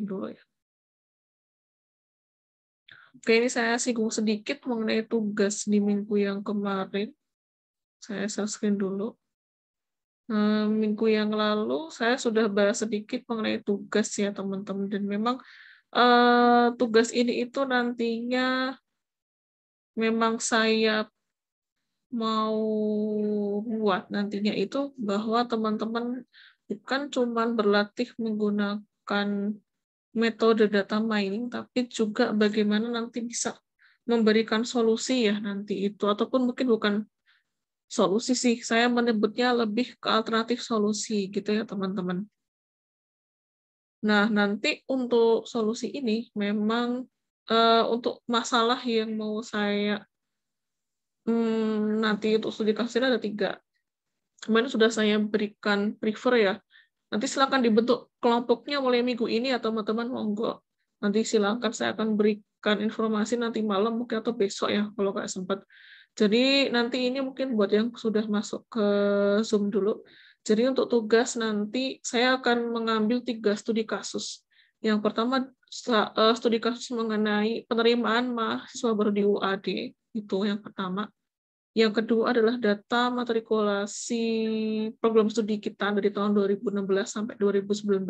dulu ya. Oke, ini saya singgung sedikit mengenai tugas di minggu yang kemarin. Saya share screen dulu. Minggu yang lalu saya sudah bahas sedikit mengenai tugas ya teman-teman, dan memang tugas ini itu nantinya memang saya mau buat nantinya itu bahwa teman-teman bukan cuma berlatih menggunakan metode data mining, tapi juga bagaimana nanti bisa memberikan solusi ya nanti itu, ataupun mungkin bukan solusi sih, saya menyebutnya lebih ke alternatif solusi gitu ya teman-teman. Nah, nanti untuk solusi ini memang untuk masalah yang mau saya nanti untuk studi kasusnya ada 3. Kemarin sudah saya berikan prefer ya. Nanti silakan dibentuk kelompoknya mulai minggu ini ya teman-teman, monggo. Nanti silakan saya akan berikan informasi nanti malam mungkin atau besok ya kalau nggak sempat. Jadi nanti ini mungkin buat yang sudah masuk ke Zoom dulu. Jadi untuk tugas nanti saya akan mengambil 3 studi kasus. Yang pertama studi kasus mengenai penerimaan mahasiswa baru di UAD, itu yang pertama. Yang kedua adalah data matrikulasi program studi kita dari tahun 2016 sampai 2019.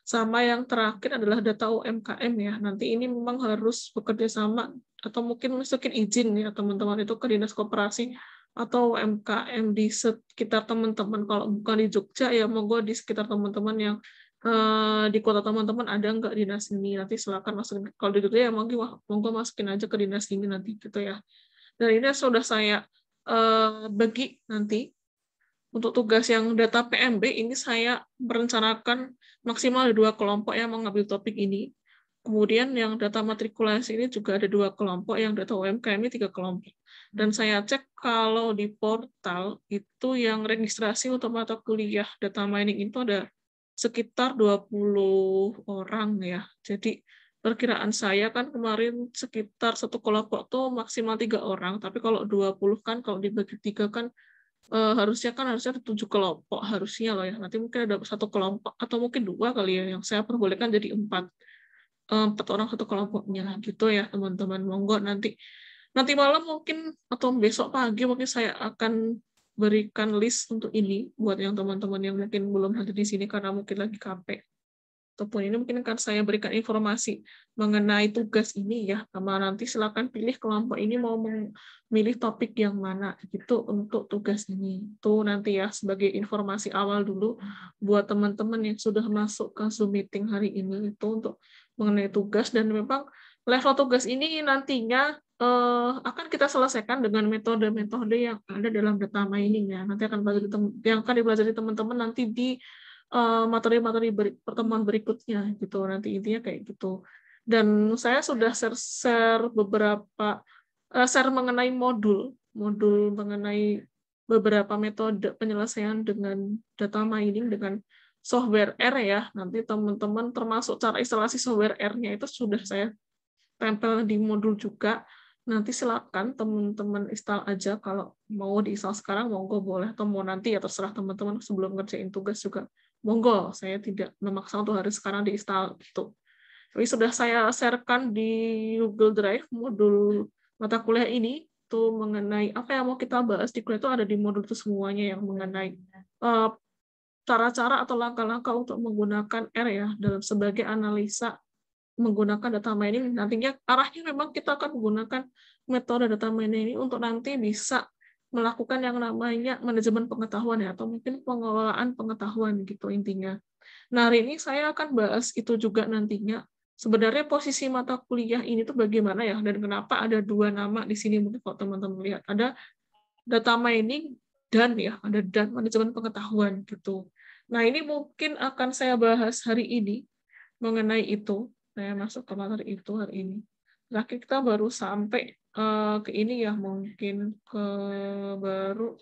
Sama yang terakhir adalah data UMKM ya. Nanti ini memang harus bekerja sama atau mungkin izin ya teman-teman itu ke Dinas Koperasi atau UMKM di sekitar teman-teman. Kalau bukan di Jogja ya monggo di sekitar teman-teman yang di kota teman-teman ada nggak dinas ini, nanti silakan masukin. Kalau di Jogja ya monggo masukin aja ke dinas ini nanti gitu ya. Dan ini sudah saya bagi nanti untuk tugas yang data PMB ini saya merencanakan maksimal ada 2 kelompok yang mengambil topik ini. Kemudian yang data matrikulasi ini juga ada 2 kelompok, yang data UMKM ini 3 kelompok. Dan saya cek kalau di portal itu yang registrasi untuk mata kuliah data mining itu ada sekitar 20 orang ya. Jadi perkiraan saya kan kemarin sekitar satu kelompok tuh maksimal 3 orang, tapi kalau 20 kan kalau dibagi 3 kan harusnya ada 7 kelompok harusnya loh ya. Nanti mungkin ada 1 kelompok atau mungkin 2 kali ya yang saya perbolehkan jadi 4 orang 1 kelompoknya gitu ya teman-teman. Monggo nanti malam mungkin atau besok pagi mungkin saya akan berikan list untuk ini buat yang teman-teman yang mungkin belum hadir di sini karena mungkin lagi KP. Ataupun ini mungkin akan saya berikan informasi mengenai tugas ini ya, sama nanti silakan pilih kelompok ini mau memilih topik yang mana gitu untuk tugas ini. Itu nanti ya sebagai informasi awal dulu buat teman-teman yang sudah masuk ke Zoom meeting hari ini itu untuk mengenai tugas, dan memang level tugas ini nantinya akan kita selesaikan dengan metode-metode yang ada dalam data mining ya. Nanti akan dipelajari teman-teman nanti di materi-materi pertemuan berikutnya gitu, nanti intinya kayak gitu. Dan saya sudah share beberapa share mengenai modul mengenai beberapa metode penyelesaian dengan data mining dengan software R ya. Nanti teman-teman termasuk cara instalasi software R-nya itu sudah saya tempel di modul juga. Nanti silakan teman-teman install aja, kalau mau diinstal sekarang monggo boleh, atau mau nanti ya terserah teman-teman sebelum ngerjain tugas juga monggo, saya tidak memaksa untuk harus sekarang diinstal gitu. Tapi sudah saya sharekan di Google Drive modul mata kuliah ini tuh mengenai apa yang mau kita bahas di kuliah itu ada di modul itu semuanya, yang mengenai cara-cara atau langkah-langkah untuk menggunakan R ya dalam sebagai analisa menggunakan data mining. Nantinya arahnya memang kita akan menggunakan metode data mining ini untuk nanti bisa melakukan yang namanya manajemen pengetahuan ya, atau mungkin pengelolaan pengetahuan gitu intinya. Nah, hari ini saya akan bahas itu juga nantinya. Sebenarnya posisi mata kuliah ini tuh bagaimana ya, dan kenapa ada 2 nama di sini, mungkin kalau teman-teman lihat ada data mining dan ya ada dan manajemen pengetahuan gitu. Nah, ini mungkin akan saya bahas hari ini mengenai itu. Saya masuk ke materi itu hari ini. Terakhir kita baru sampai ke ini ya, mungkin ke baru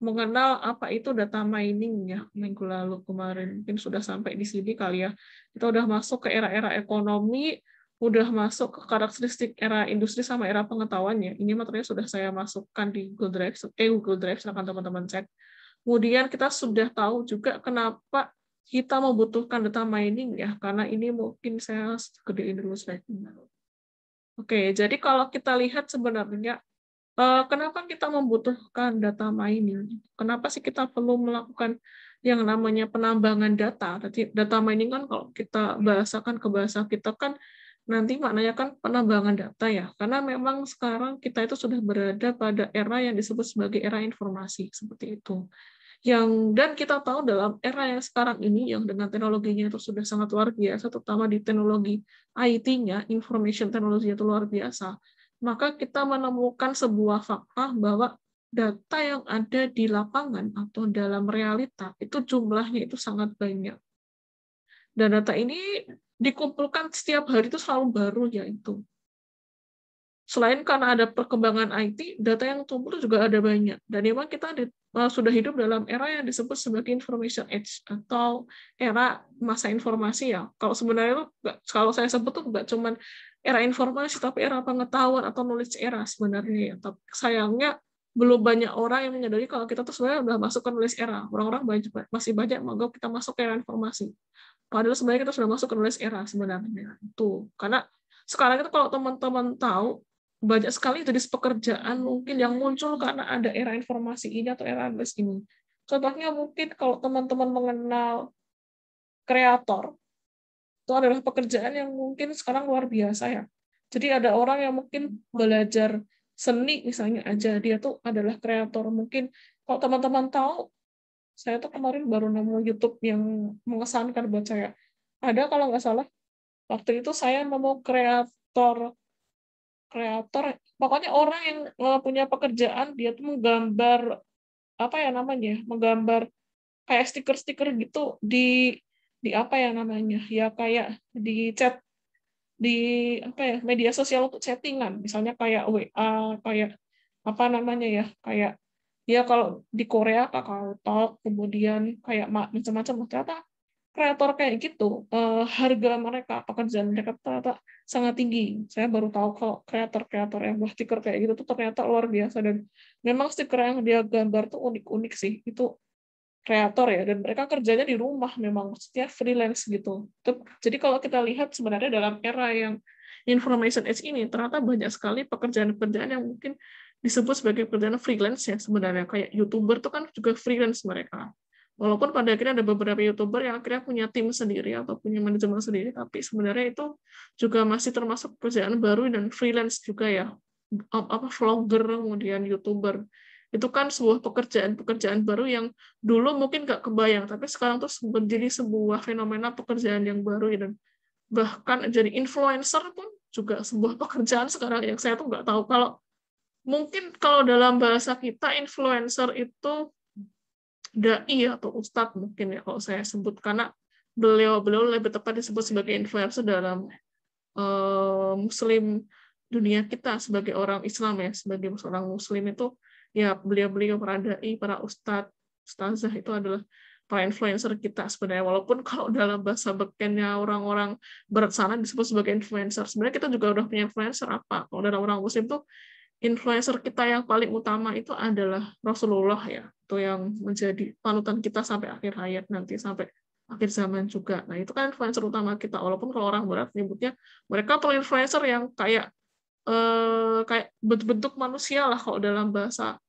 mengenal apa itu data mining ya minggu lalu kemarin. Mungkin sudah sampai di sini kali ya. Kita udah masuk ke era-era ekonomi, udah masuk ke karakteristik era industri sama era pengetahuan ya. Ini materinya sudah saya masukkan di Google Drive, silakan teman-teman cek. Kemudian kita sudah tahu juga kenapa kita membutuhkan data mining ya, karena ini mungkin saya gedein dulu slide-nya. Oke, jadi kalau kita lihat sebenarnya kenapa kita membutuhkan data mining? Kenapa sih kita perlu melakukan yang namanya penambangan data? Jadi data mining kan kalau kita bahasakan ke bahasa kita kan nanti maknanya kan penambangan data ya. Karena memang sekarang kita itu sudah berada pada era yang disebut sebagai era informasi seperti itu. Dan kita tahu dalam era yang sekarang ini yang dengan teknologinya itu sudah sangat luar biasa, terutama di teknologi IT-nya, information technology itu luar biasa, maka kita menemukan sebuah fakta bahwa data yang ada di lapangan atau dalam realita itu jumlahnya itu sangat banyak. Dan data ini dikumpulkan setiap hari itu selalu baru yaitu. Selain karena ada perkembangan IT, data yang tumbuh juga ada banyak. Dan memang kita sudah hidup dalam era yang disebut sebagai information age atau era masa informasi ya. Kalau sebenarnya itu, kalau saya sebut tuh nggak cuma era informasi, tapi era pengetahuan atau knowledge era sebenarnya ya. Tapi sayangnya belum banyak orang yang menyadari kalau kita tuh sebenarnya udah masuk ke knowledge era. Orang-orang masih banyak menganggap kita masuk ke era informasi. Padahal sebenarnya kita sudah masuk ke knowledge era sebenarnya. Itu karena sekarang itu kalau teman-teman tahu banyak sekali jenis pekerjaan mungkin yang muncul karena ada era informasi ini atau era analis ini. Contohnya mungkin kalau teman-teman mengenal kreator, itu adalah pekerjaan yang mungkin sekarang luar biasa ya. Jadi ada orang yang mungkin belajar seni misalnya aja, dia tuh adalah kreator. Mungkin kalau teman-teman tahu, saya tuh kemarin baru nemu YouTube yang mengesankan buat saya. Ada kalau nggak salah, waktu itu saya nemu kreator pokoknya orang yang punya pekerjaan dia tuh menggambar apa ya namanya menggambar kayak stiker-stiker gitu di apa ya namanya ya kayak di chat di apa ya media sosial untuk chattingan misalnya kayak WA kayak apa namanya ya kayak ya kalau di Korea Kakao Talk kemudian kayak macam-macam ternyata kreator kayak gitu harga mereka pekerjaan mereka ternyata sangat tinggi. Saya baru tahu kalau kreator-kreator yang buat stiker kayak gitu tuh ternyata luar biasa dan memang stiker yang dia gambar tuh unik-unik sih. Itu kreator ya dan mereka kerjanya di rumah memang maksudnya freelance gitu. Jadi kalau kita lihat sebenarnya dalam era yang information age ini ternyata banyak sekali pekerjaan-pekerjaan yang mungkin disebut sebagai pekerjaan freelance ya sebenarnya kayak YouTuber tuh kan juga freelance mereka. Walaupun pada akhirnya ada beberapa YouTuber yang akhirnya punya tim sendiri atau punya manajemen sendiri, tapi sebenarnya itu juga masih termasuk pekerjaan baru dan freelance juga ya. Apa vlogger kemudian YouTuber itu kan sebuah pekerjaan baru yang dulu mungkin nggak kebayang, tapi sekarang tuh menjadi sebuah fenomena pekerjaan yang baru dan bahkan jadi influencer pun juga sebuah pekerjaan sekarang yang saya tuh nggak tahu kalau mungkin kalau dalam bahasa kita influencer itu dai atau ustadz mungkin ya kalau saya sebut karena beliau lebih tepat disebut sebagai influencer dalam Muslim dunia kita sebagai orang Islam ya sebagai seorang Muslim itu ya beliau para dai para ustazah itu adalah para influencer kita sebenarnya walaupun kalau dalam bahasa bekennya orang-orang barat sana disebut sebagai influencer sebenarnya kita juga udah punya influencer apa kalau dalam orang Muslim tuh influencer kita yang paling utama itu adalah Rasulullah ya, itu yang menjadi panutan kita sampai akhir hayat nanti sampai akhir zaman juga. Nah itu kan influencer utama kita. Walaupun kalau orang barat menyebutnya mereka tuh influencer yang kayak bentuk manusia lah kalau dalam bahasa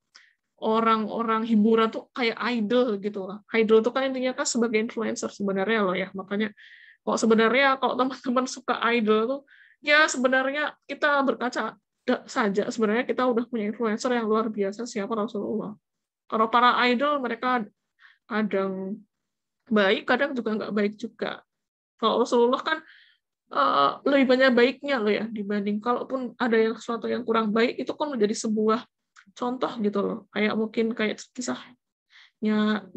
orang-orang hiburan tuh kayak idol gitu lah. Idol itu kan intinya kan sebagai influencer sebenarnya loh ya. Makanya sebenarnya kalau teman-teman suka idol tuh ya sebenarnya kita berkaca saja sebenarnya kita udah punya influencer yang luar biasa siapa Rasulullah. Kalau para idol mereka kadang baik, kadang juga nggak baik juga. Kalau Rasulullah kan lebih banyak baiknya loh ya dibanding kalaupun ada yang sesuatu yang kurang baik itu kan menjadi sebuah contoh gitu loh. Kayak mungkin kayak kisahnya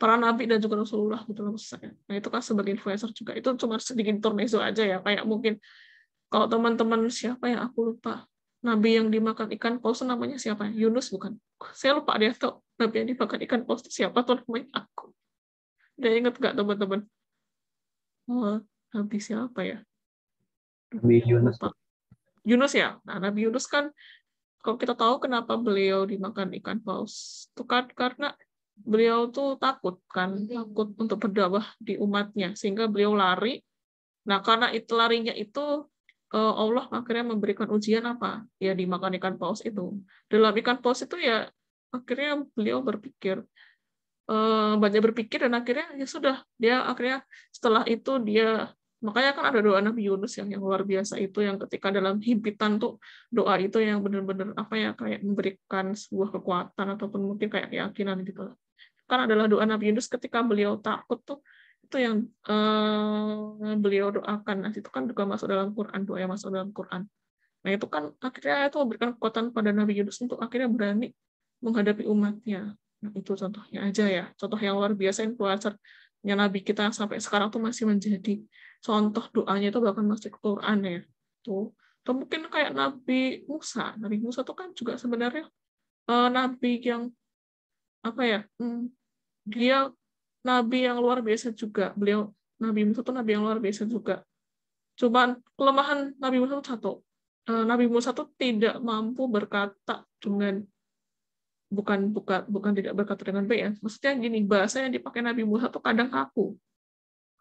para nabi dan juga Rasulullah gitu loh maksud saya. Nah itu kan sebagai influencer juga itu cuma sedikit intermezzo aja ya kayak mungkin kalau teman-teman siapa yang aku lupa Nabi yang dimakan ikan paus namanya siapa? Yunus bukan? Saya lupa dia tuh Nabi yang dimakan ikan paus itu siapa tuh namanya aku. Udah inget nggak teman-teman? Oh, Nabi siapa ya? Nabi Yunus. Lupa. Yunus ya. Nah, Nabi Yunus kan kalau kita tahu kenapa beliau dimakan ikan paus, itu kan karena beliau tuh takut untuk berdakwah di umatnya, sehingga beliau lari. Nah, karena itu larinya itu Allah akhirnya memberikan ujian apa? Ya dimakan ikan paus itu. Dalam ikan paus itu ya akhirnya beliau banyak berpikir dan akhirnya ya sudah, dia akhirnya setelah itu dia, makanya kan ada doa Nabi Yunus yang luar biasa itu, yang ketika dalam himpitan tuh doa itu yang benar-benar apa ya, kayak memberikan sebuah kekuatan ataupun mungkin kayak keyakinan gitu. Kan adalah doa Nabi Yunus ketika beliau takut tuh, itu yang beliau doakan. Nah, itu kan juga masuk dalam Quran, doa yang masuk dalam Quran. Nah, itu kan akhirnya itu memberikan kekuatan pada Nabi Yunus untuk akhirnya berani menghadapi umatnya. Nah, itu contohnya aja ya. Contoh yang luar biasa, influencernya Nabi kita sampai sekarang tuh masih menjadi contoh, doanya itu bahkan masih ke Quran ya. Tuh. Atau mungkin kayak Nabi Musa. Nabi Musa itu kan juga sebenarnya Nabi yang apa ya, dia Nabi yang luar biasa juga. Nabi Musa itu Nabi yang luar biasa juga. Cuman kelemahan Nabi Musa itu satu. Nabi Musa itu tidak mampu berkata dengan bukan tidak berkata dengan baik ya. Maksudnya gini, bahasa yang dipakai Nabi Musa itu kadang kaku.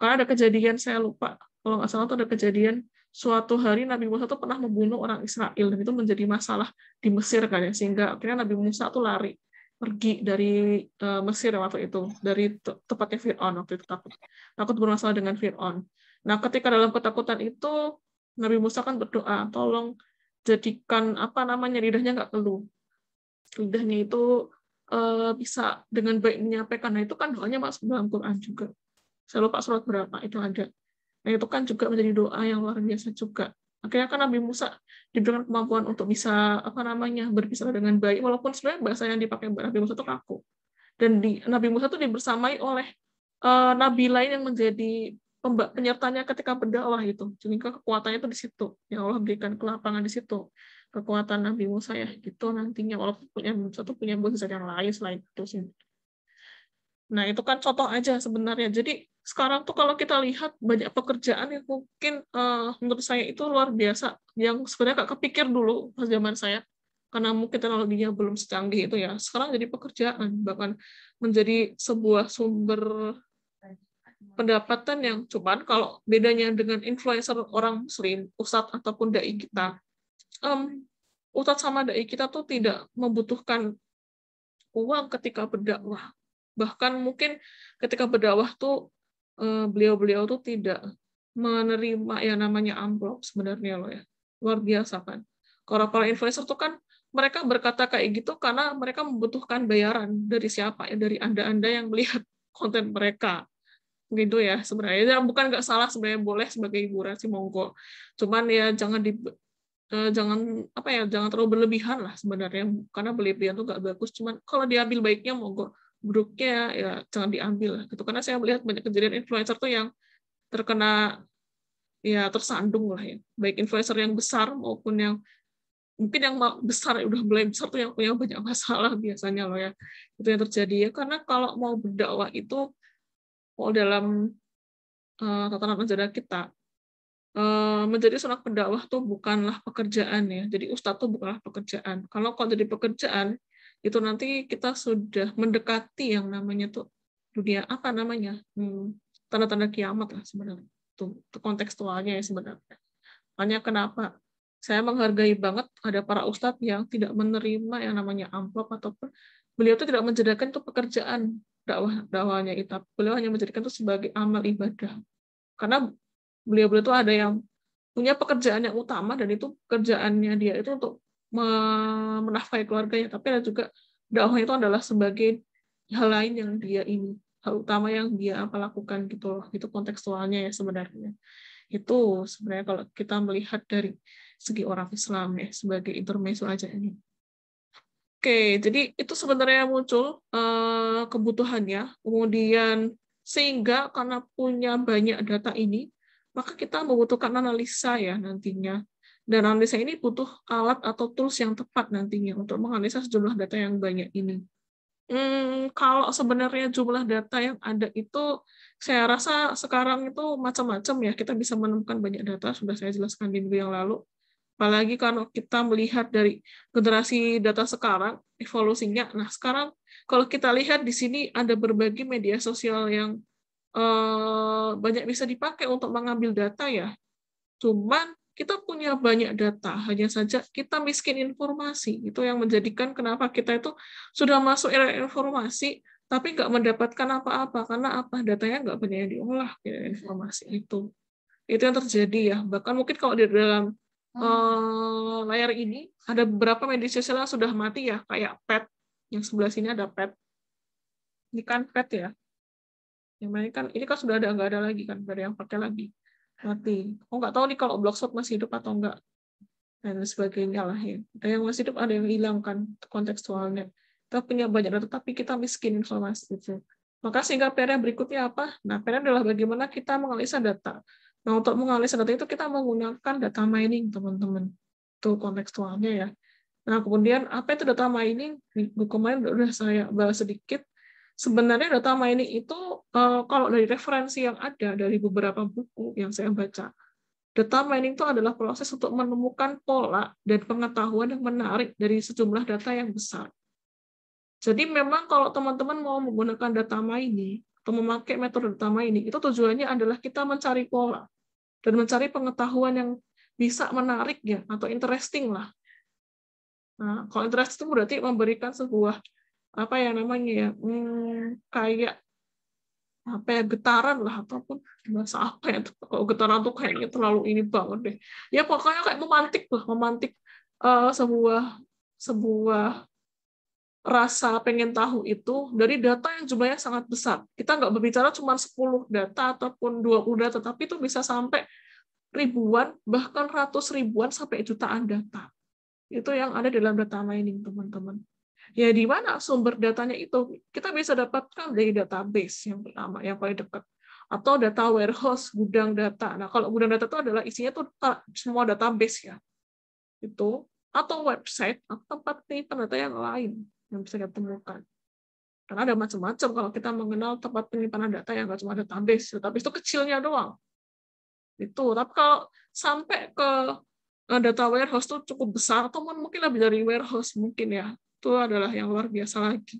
Karena ada kejadian, saya lupa, kalau nggak salah itu ada kejadian suatu hari Nabi Musa itu pernah membunuh orang Israel, dan itu menjadi masalah di Mesir kan ya, sehingga akhirnya Nabi Musa itu lari pergi dari Mesir waktu itu, dari tempatnya Fir'aun waktu itu, takut bermasalah dengan Fir'aun. Nah, ketika dalam ketakutan itu Nabi Musa kan berdoa, tolong jadikan lidahnya nggak keluh, lidahnya itu bisa dengan baik menyampaikan. Nah, itu kan doanya masuk dalam Quran juga. Saya lupa surat berapa itu ada. Nah, itu kan juga menjadi doa yang luar biasa juga. Akhirnya kan Nabi Musa diberikan kemampuan untuk bisa berbicara dengan baik, walaupun sebenarnya bahasa yang dipakai Nabi Musa itu kaku. Dan Nabi Musa itu dibersamai oleh nabi lain yang menjadi penyertanya ketika berdakwah itu. Jadi kekuatannya itu di situ. Yang Allah berikan kelapangan di situ. Kekuatan Nabi Musa ya gitu nantinya, walaupun Musa itu punya mukjizat yang lain selain itu sih. Nah, itu kan contoh aja sebenarnya. Jadi sekarang tuh kalau kita lihat banyak pekerjaan yang mungkin menurut saya itu luar biasa, yang sebenarnya nggak kepikir dulu pas zaman saya, karena mungkin teknologinya belum secanggih itu ya. Sekarang jadi pekerjaan, bahkan menjadi sebuah sumber pendapatan yang cuman kalau bedanya dengan influencer orang Muslim, ustadz ataupun dai kita, ustadz sama dai kita tuh tidak membutuhkan uang ketika berdakwah. Bahkan mungkin ketika berdakwah tuh beliau-beliau tuh tidak menerima yang namanya amplop sebenarnya loh ya. Luar biasa kan. Kalau influencer tuh kan mereka berkata kayak gitu karena mereka membutuhkan bayaran dari siapa ya, dari Anda-Anda yang melihat konten mereka. Gitu ya sebenarnya. Ya, bukan nggak salah sebenarnya, boleh sebagai hiburan sih monggo. Cuman ya jangan jangan terlalu berlebihan lah sebenarnya, karena berlebihan tuh nggak bagus. Cuman kalau diambil baiknya monggo, buruknya ya jangan diambil lah gitu, karena saya melihat banyak kejadian influencer tuh yang terkena ya tersandung lah ya, baik influencer yang besar maupun yang mungkin yang besar, udah mulai besar tuh yang punya banyak masalah biasanya loh ya, itu yang terjadi ya. Karena kalau mau berdakwah itu, kalau dalam tatanan ajaran kita, menjadi seorang pendakwah tuh bukanlah pekerjaan ya. Jadi ustadz tuh bukanlah pekerjaan. Kalau jadi pekerjaan, itu nanti kita sudah mendekati yang namanya tuh dunia tanda-tanda kiamat lah sebenarnya. Itu kontekstualnya ya sebenarnya. Makanya kenapa saya menghargai banget ada para ustadz yang tidak menerima yang namanya amplop, ataupun beliau tuh tidak menjadikan itu pekerjaan dakwahnya itu. Beliau hanya menjadikan itu sebagai amal ibadah. Karena beliau-beliau itu ada yang punya pekerjaan yang utama, dan itu pekerjaannya dia itu untuk menafkahi keluarganya, tapi ada juga dakwah itu adalah sebagai hal lain yang hal utama yang dia lakukan gitu loh. Itu kontekstualnya ya sebenarnya. Itu sebenarnya kalau kita melihat dari segi orang Islam ya, sebagai intermezzo aja ini. Oke, jadi itu sebenarnya muncul kebutuhannya, kemudian sehingga karena punya banyak data ini, maka kita membutuhkan analisa ya nantinya. Dan analisa ini butuh alat atau tools yang tepat nantinya untuk menganalisa sejumlah data yang banyak ini. Kalau sebenarnya jumlah data yang ada itu, saya rasa sekarang itu macam-macam ya. Kita bisa menemukan banyak data, sudah saya jelaskan di minggu yang lalu. Apalagi kalau kita melihat dari generasi data sekarang, evolusinya. Nah, sekarang kalau kita lihat di sini ada berbagai media sosial yang banyak bisa dipakai untuk mengambil data ya. Cuman kita punya banyak data, hanya saja kita miskin informasi. Itu yang menjadikan kenapa kita itu sudah masuk era informasi, tapi nggak mendapatkan apa-apa. Karena apa? Datanya nggak banyak yang diolah, informasi itu. Itu yang terjadi ya. Bahkan mungkin kalau di dalam layar ini ada beberapa media sosial yang sudah mati ya, kayak pet. Yang sebelah sini ada pet. Ini kan pet ya. Yang ini kan sudah ada, nggak ada lagi kan, dari yang pakai lagi mati. Oh, nggak tahu nih kalau Blogspot masih hidup atau enggak dan sebagainya lah ya. Ada yang masih hidup, ada yang hilang kan kontekstualnya. Kita punya banyak data tapi kita miskin informasi itu. Maka sehingga PR berikutnya apa? Nah, PR adalah bagaimana kita menganalisa data. Nah, untuk menganalisa data itu kita menggunakan data mining, teman-teman. Itu kontekstualnya ya. Nah, kemudian apa itu data mining? Minggu kemarin udah saya bahas sedikit. Sebenarnya data mining itu kalau dari referensi yang ada dari beberapa buku yang saya baca, data mining itu adalah proses untuk menemukan pola dan pengetahuan yang menarik dari sejumlah data yang besar. Jadi memang kalau teman-teman mau menggunakan data mining atau memakai metode data mining, itu tujuannya adalah kita mencari pola dan mencari pengetahuan yang bisa menarik ya, atau interesting lah. Nah, kalau interesting itu berarti memberikan sebuah apa ya namanya ya, kayak apa ya, getaran lah, ataupun bahasa apa ya, kalau getaran tuh kayaknya terlalu ini banget deh ya, pokoknya kayak memantik sebuah rasa pengen tahu itu dari data yang jumlahnya sangat besar. Kita nggak berbicara cuma 10 data ataupun 20 data, tapi itu bisa sampai ribuan, bahkan ratus ribuan sampai jutaan data. Itu yang ada dalam data mining, teman-teman. Ya, di mana sumber datanya itu? Kita bisa dapatkan dari database yang pertama, yang paling dekat. Atau data warehouse, gudang data. Nah, kalau gudang data itu adalah isinya tuh semua database ya. Itu. Atau website, atau tempat penyimpanan data yang lain yang bisa kita temukan. Karena ada macam-macam kalau kita mengenal tempat penyimpanan data yang nggak cuma database. Database itu kecilnya doang. Itu. Tapi kalau sampai ke data warehouse itu cukup besar, atau mungkin lebih dari warehouse mungkin ya, itu adalah yang luar biasa lagi.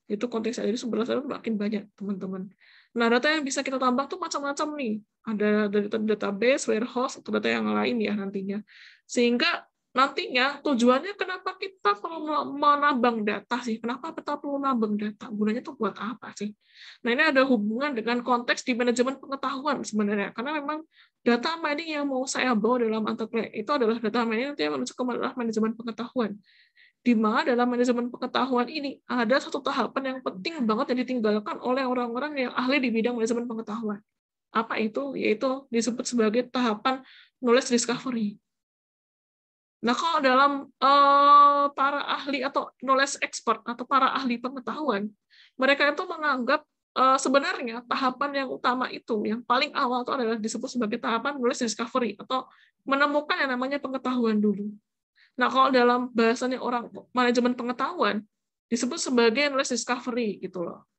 Itu konteksnya, jadi sumber data makin banyak, teman-teman. Nah, data yang bisa kita tambah tuh macam-macam nih. Ada dari database, warehouse, atau data yang lain ya nantinya. Sehingga nantinya tujuannya kenapa kita perlu menambang data sih? Kenapa kita perlu menambang data? Gunanya tuh buat apa sih? Nah, ini ada hubungan dengan konteks di manajemen pengetahuan sebenarnya. Karena memang data mining yang mau saya bawa dalam mata kuliah itu adalah data mining yang menuju ke manajemen pengetahuan. Di mana dalam manajemen pengetahuan ini ada satu tahapan yang penting banget yang ditinggalkan oleh orang-orang yang ahli di bidang manajemen pengetahuan. Apa itu? Yaitu disebut sebagai tahapan knowledge discovery. Nah, kalau dalam para ahli atau knowledge expert atau para ahli pengetahuan, mereka itu menganggap sebenarnya tahapan yang utama itu, yang paling awal itu adalah disebut sebagai tahapan knowledge discovery atau menemukan yang namanya pengetahuan dulu. Nah, kalau dalam bahasanya orang manajemen pengetahuan disebut sebagai knowledge discovery gitu loh.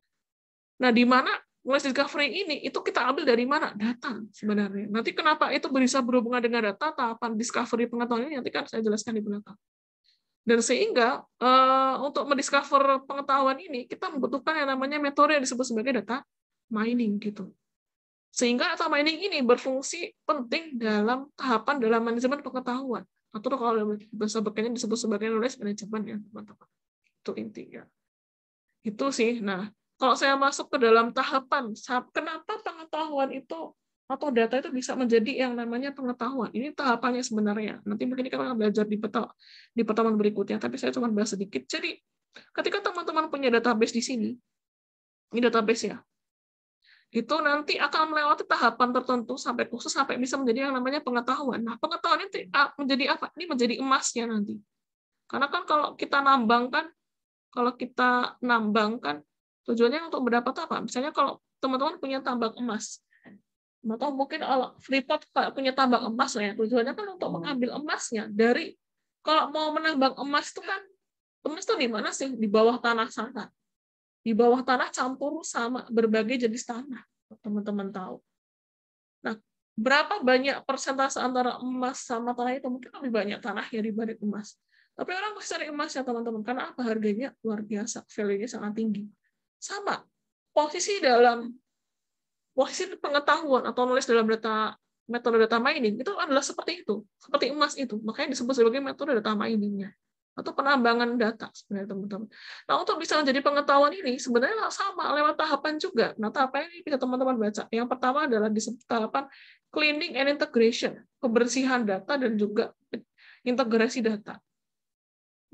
Nah, di mana knowledge discovery ini itu kita ambil dari mana? Data sebenarnya. Nanti kenapa itu bisa berhubungan dengan data, tahapan discovery pengetahuan ini nanti kan saya jelaskan di belakang. Dan sehingga untuk mendiscover pengetahuan ini kita membutuhkan yang namanya metode yang disebut sebagai data mining gitu. Sehingga data mining ini berfungsi penting dalam tahapan dalam manajemen pengetahuan. Atau kalau bahasa bekerja disebut sebagai knowledge management ya, teman-teman. Itu intinya. Itu sih. Nah, kalau saya masuk ke dalam tahapan, kenapa pengetahuan itu atau data itu bisa menjadi yang namanya pengetahuan? Ini tahapannya sebenarnya. Nanti mungkin kita akan belajar di pertemuan berikutnya, tapi saya cuma bahas sedikit. Jadi, ketika teman-teman punya database di sini, ini database ya, itu nanti akan melewati tahapan tertentu sampai khusus sampai bisa menjadi yang namanya pengetahuan. Nah, pengetahuan itu menjadi apa? Ini menjadi emasnya nanti. Karena kan kalau kita nambangkan tujuannya untuk mendapat apa? Misalnya kalau teman-teman punya tambang emas, atau mungkin kalau Freeport punya tambang emas ya, tujuannya kan untuk mengambil emasnya dari, kalau mau menambang emas itu kan, emas itu di mana sih? Di bawah tanah sana. Di bawah tanah campur sama berbagai jenis tanah, teman-teman tahu. Nah, berapa banyak persentase antara emas sama tanah itu, mungkin lebih banyak tanahnya dibanding emas. Tapi orang masih cari emas ya teman-teman, karena apa? Harganya luar biasa, value-nya sangat tinggi. Sama, posisi pengetahuan atau nulis dalam metode data mining itu adalah seperti itu, seperti emas itu, makanya disebut sebagai metode data mining-nya atau penambangan data sebenarnya teman-teman. Nah, untuk bisa menjadi pengetahuan ini sebenarnya sama lewat tahapan juga. Nah, tahapan ini bisa teman-teman baca. Yang pertama adalah disebut tahapan cleaning and integration, kebersihan data dan juga integrasi data.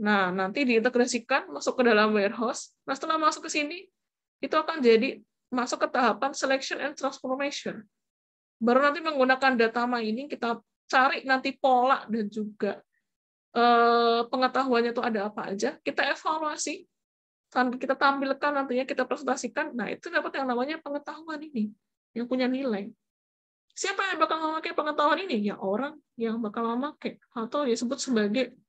Nah, nanti diintegrasikan masuk ke dalam warehouse. Nah, setelah masuk ke sini itu akan jadi masuk ke tahapan selection and transformation. Baru nanti menggunakan data mining kita cari nanti pola dan juga pengetahuannya itu ada apa aja, kita evaluasi, kita tampilkan nantinya, kita presentasikan. Nah, itu dapat yang namanya pengetahuan ini, yang punya nilai. Siapa yang bakal memakai pengetahuan ini? Ya orang yang bakal memakai, atau disebut sebagai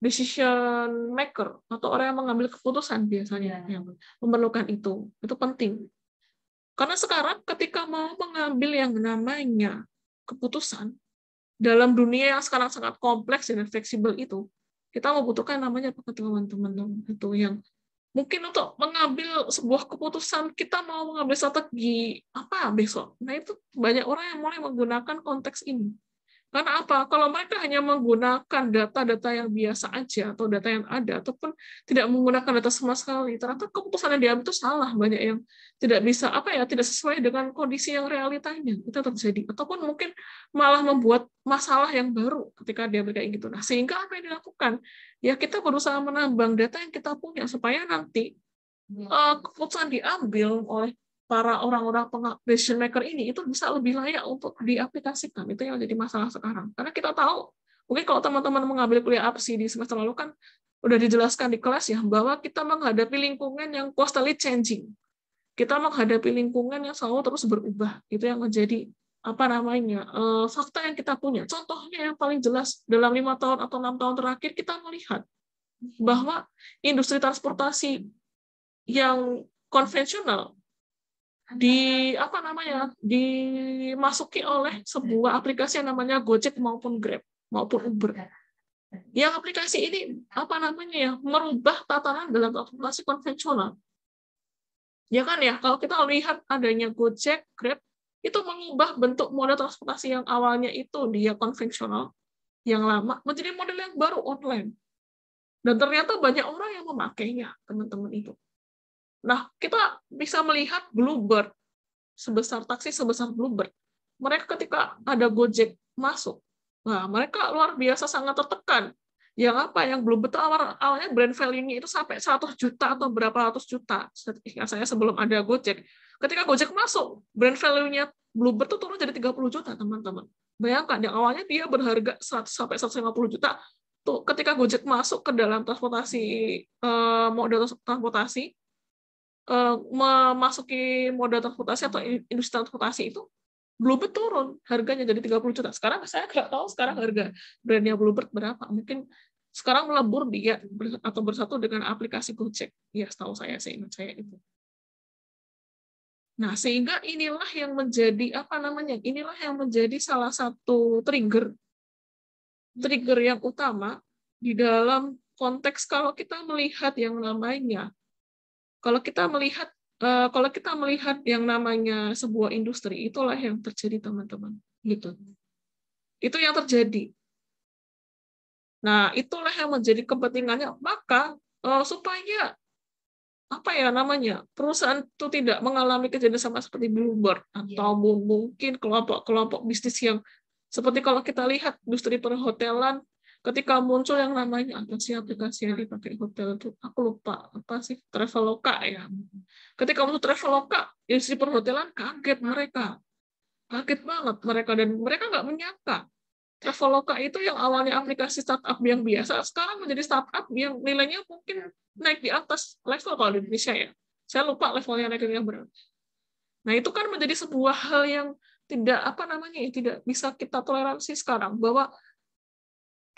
decision maker, atau orang yang mengambil keputusan biasanya yang memerlukan itu. Itu penting. Karena sekarang ketika mau mengambil yang namanya keputusan, dalam dunia yang sekarang sangat kompleks dan fleksibel itu, kita membutuhkan namanya pengetahuan teman-teman. Itu yang mungkin untuk mengambil sebuah keputusan, kita mau mengambil strategi apa besok. Nah, itu banyak orang yang mulai menggunakan konteks ini. Karena apa? Kalau mereka hanya menggunakan data-data yang biasa aja, atau data yang ada, ataupun tidak menggunakan data sama sekali, ternyata keputusan yang diambil itu salah. Banyak yang tidak bisa, tidak sesuai dengan kondisi yang realitanya. Itu terjadi. Ataupun mungkin malah membuat masalah yang baru ketika dia kayak gitu. Nah, sehingga apa yang dilakukan? Ya, kita berusaha menambang data yang kita punya, supaya nanti keputusan diambil oleh para orang-orang decision maker ini itu bisa lebih layak untuk diaplikasikan. Itu yang jadi masalah sekarang. Karena kita tahu, mungkin kalau teman-teman mengambil kuliah APSI di semester lalu kan udah dijelaskan di kelas ya, bahwa kita menghadapi lingkungan yang constantly changing. Kita menghadapi lingkungan yang selalu terus berubah. Itu yang menjadi fakta yang kita punya. Contohnya yang paling jelas dalam 5 tahun atau 6 tahun terakhir kita melihat bahwa industri transportasi yang konvensional dimasuki oleh sebuah aplikasi yang namanya Gojek maupun Grab maupun Uber. Yang aplikasi ini merubah tatanan dalam transportasi konvensional. Ya kan ya, kalau kita lihat adanya Gojek, Grab itu mengubah bentuk moda transportasi yang awalnya itu dia konvensional yang lama menjadi model yang baru online. Dan ternyata banyak orang yang memakainya, teman-teman itu. Nah, kita bisa melihat Bluebird, taksi sebesar Bluebird. Mereka ketika ada Gojek masuk, nah mereka luar biasa sangat tertekan. Yang Bluebird awalnya brand value-nya itu sampai 100 juta atau berapa ratus juta. Saya sebelum ada Gojek. Ketika Gojek masuk, brand value-nya Bluebird itu turun jadi 30 juta, teman-teman. Bayangkan, yang awalnya dia berharga 100 sampai 150 juta, tuh ketika Gojek masuk ke dalam modal transportasi, memasuki moda transportasi atau industri transportasi itu, Bluebird turun harganya jadi 30 juta. Sekarang saya nggak tahu sekarang harga brandnya Bluebird berapa. Mungkin sekarang melebur dia atau bersatu dengan aplikasi Gojek. Ya, setahu seingat saya itu. Nah, sehingga inilah yang menjadi salah satu trigger yang utama di dalam konteks kalau kita melihat yang namanya Kalau kita melihat yang namanya sebuah industri, itulah yang terjadi, teman-teman. Gitu. Itu yang terjadi. Nah, itulah yang menjadi kepentingannya. Maka supaya perusahaan itu tidak mengalami kejadian sama seperti Bluebird atau mungkin kelompok bisnis yang seperti kalau kita lihat industri perhotelan. Ketika muncul yang namanya aplikasi yang dipakai hotel itu, aku lupa Traveloka ya. Ketika muncul Traveloka, industri perhotelan kaget banget mereka, dan mereka nggak menyangka Traveloka itu yang awalnya aplikasi startup yang biasa, sekarang menjadi startup yang nilainya mungkin naik di atas level kalau di Indonesia ya. Saya lupa levelnya naiknya berapa. Nah, itu kan menjadi sebuah hal yang tidak tidak bisa kita toleransi sekarang, bahwa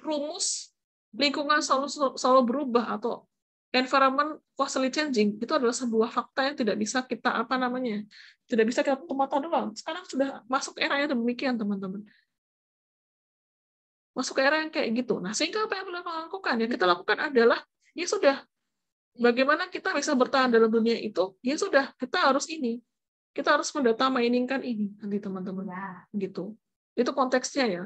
rumus lingkungan selalu berubah atau environment constantly changing itu adalah sebuah fakta yang tidak bisa kita Tidak bisa kita tutup mata doang. Sekarang sudah masuk era yang demikian, teman-teman. Masuk ke era yang kayak gitu. Nah, sehingga apa yang kita lakukan? Yang kita lakukan adalah, ya sudah, bagaimana kita bisa bertahan dalam dunia itu, ya sudah, kita harus ini. Kita harus mendata miningkan ini, nanti teman-teman. Gitu. Itu konteksnya ya.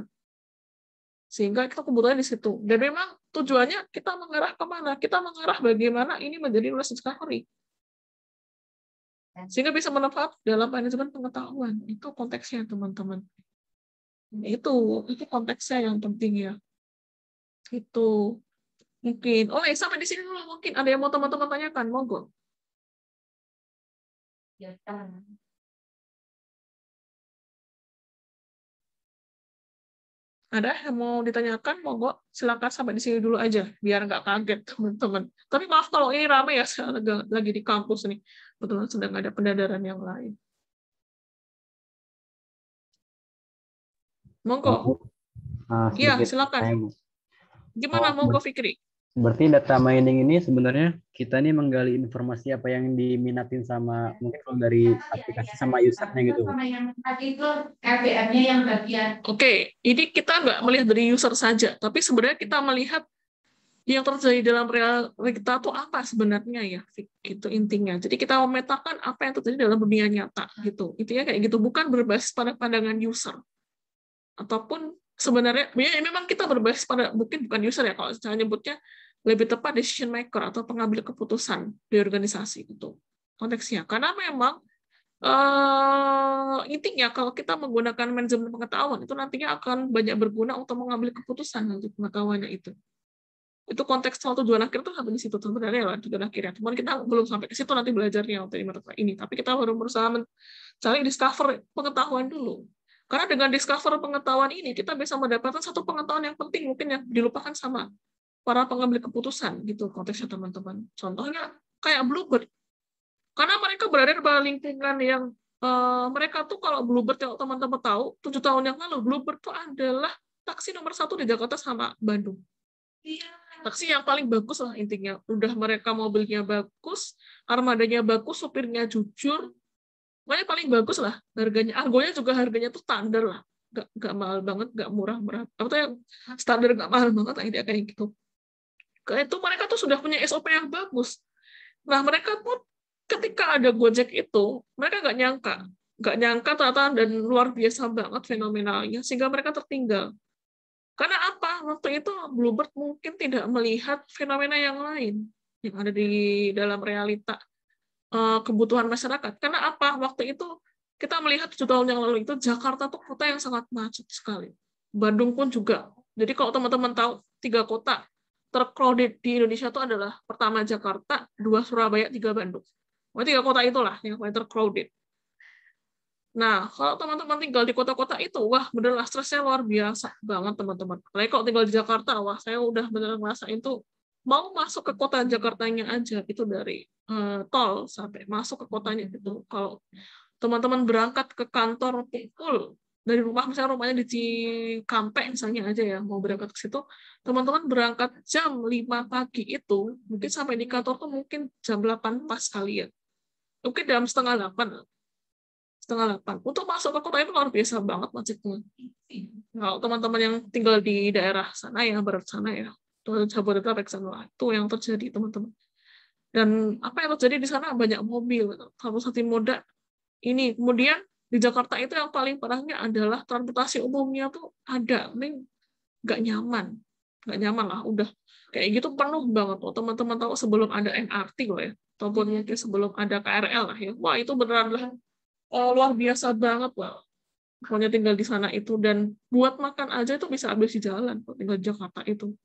Sehingga kita kebutuhannya di situ. Dan memang tujuannya kita mengarah kemana? Kita mengarah bagaimana ini menjadi knowledge discovery. Sehingga bisa bermanfaat dalam manajemen pengetahuan. Itu konteksnya, teman-teman. Itu konteksnya yang penting ya. Itu mungkin. Oh, sampai di sini dulu mungkin ada yang mau teman-teman tanyakan, monggo. Ada yang mau ditanyakan, monggo silakan sampai di sini dulu aja, biar nggak kaget teman-teman. Tapi maaf kalau ini ramai ya, saya lagi di kampus nih, betul sedang ada pendadaran yang lain. Monggo. Iya, silakan. Gimana monggo Fikri? Berarti data mining ini sebenarnya kita nih menggali informasi apa yang diminatin sama mungkin kalau dari aplikasi sama usernya gitu. Oke, ini kita nggak melihat dari user saja, tapi sebenarnya kita melihat yang terjadi dalam realita itu apa sebenarnya ya, itu intinya. Jadi kita memetakan apa yang terjadi dalam dunia nyata gitu. Intinya kayak gitu, bukan berbasis pada pandangan user. Ataupun sebenarnya memang kita berbasis pada bukan user ya, kalau saya nyebutnya lebih tepat decision maker atau pengambil keputusan di organisasi itu konteksnya. Karena memang intinya kalau kita menggunakan manajemen pengetahuan itu nantinya akan banyak berguna untuk mengambil keputusan nanti pengetahuannya itu. Itu konteks soal tujuan akhir itu sampai di situ sebenarnya lah tujuan akhirnya. Cuman kita belum sampai ke situ nanti belajarnya untuk ini. Tapi kita baru berusaha mencari discover pengetahuan dulu. Karena dengan discover pengetahuan ini kita bisa mendapatkan satu pengetahuan yang penting mungkin yang dilupakan sama para pengambil keputusan gitu konteksnya teman-teman. Contohnya kayak Bluebird. Karena mereka berada pada lingkungan yang mereka tuh kalau Bluebird yang teman-teman tahu 7 tahun yang lalu Bluebird itu adalah taksi nomor 1 di Jakarta sama Bandung. Taksi yang paling bagus lah intinya. Udah mereka mobilnya bagus, armadanya bagus, supirnya jujur. Pokoknya paling bagus lah harganya. Argonya juga harganya tuh standar lah. Nggak mahal banget, nggak murah-murah. Apa tuh yang standar nggak mahal banget lah kayak gitu. Kayak itu mereka tuh sudah punya SOP yang bagus. Nah mereka pun ketika ada Gojek itu, mereka nggak nyangka ternyata dan luar biasa banget fenomenalnya sehingga mereka tertinggal. Karena apa? Waktu itu Bluebird mungkin tidak melihat fenomena yang lain yang ada di dalam realita kebutuhan masyarakat. Karena apa? Waktu itu kita melihat 7 tahun yang lalu itu Jakarta tuh kota yang sangat macet sekali. Bandung pun juga. Jadi kalau teman-teman tahu 3 kota tercrowded di Indonesia itu adalah pertama Jakarta, 2 Surabaya, 3 Bandung. 3 kota itulah yang paling tercrowded. Nah, kalau teman-teman tinggal di kota-kota itu, wah bener-bener stresnya luar biasa banget teman-teman. Apalagi kalau tinggal di Jakarta, wah saya udah bener-bener ngerasain tuh mau masuk ke kota Jakartanya aja itu dari tol sampai masuk ke kotanya itu. Kalau teman-teman berangkat ke kantor pukul dari rumah, misalnya rumahnya di Cikampek misalnya aja ya, mau berangkat ke situ, teman-teman berangkat jam 5 pagi itu, mungkin sampai di kantor tuh mungkin jam 8 pas kali ya. Mungkin jam setengah 8. Untuk masuk ke kota itu luar biasa banget macetnya. Kalau teman-teman yang tinggal di daerah sana ya, barat sana ya, Jabodetabek sana, itu yang terjadi teman-teman. Dan apa yang terjadi di sana banyak mobil, satu moda ini. Kemudian di Jakarta itu yang paling parahnya adalah transportasi umumnya tuh ada, ini nggak nyaman lah, udah kayak gitu penuh banget. Teman-teman tahu sebelum ada MRT loh ya, ataupun mungkin sebelum ada KRL lah ya, wah itu beneran lah luar biasa banget lah. Pokoknya tinggal di sana itu, dan buat makan aja itu bisa habis di jalan kalau tinggal di Jakarta itu.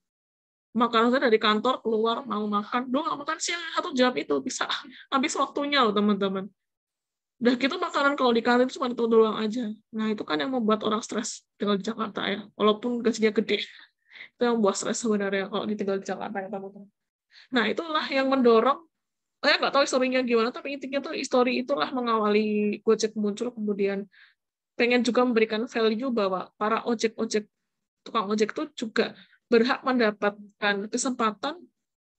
Makan aja dari kantor keluar mau makan, nggak makan siang 1 jam itu bisa habis waktunya loh teman-teman. Udah gitu makanan kalau di kantin itu cuma itu doang aja. Nah itu kan yang membuat orang stres tinggal di Jakarta ya, walaupun gajinya gede. Itu yang membuat stres sebenarnya kalau tinggal di Jakarta ya teman-teman. Nah itulah yang mendorong, saya nggak tahu historinya gimana, tapi intinya tuh histori itulah mengawali Gojek muncul, kemudian pengen juga memberikan value bahwa para tukang ojek itu juga berhak mendapatkan kesempatan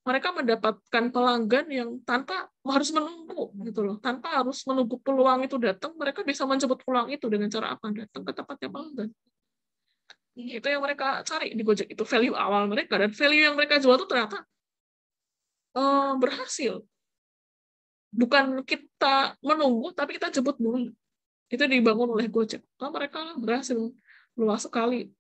mereka mendapatkan pelanggan yang tanpa harus menunggu gitu loh, tanpa harus menunggu peluang itu datang, mereka bisa menjemput peluang itu dengan cara apa? Datang ke tempatnya pelanggan. Itu yang mereka cari di Gojek, itu value awal mereka, dan value yang mereka jual itu ternyata berhasil. Bukan kita menunggu, tapi kita jemput dulu. Itu dibangun oleh Gojek. Mereka berhasil luas sekali.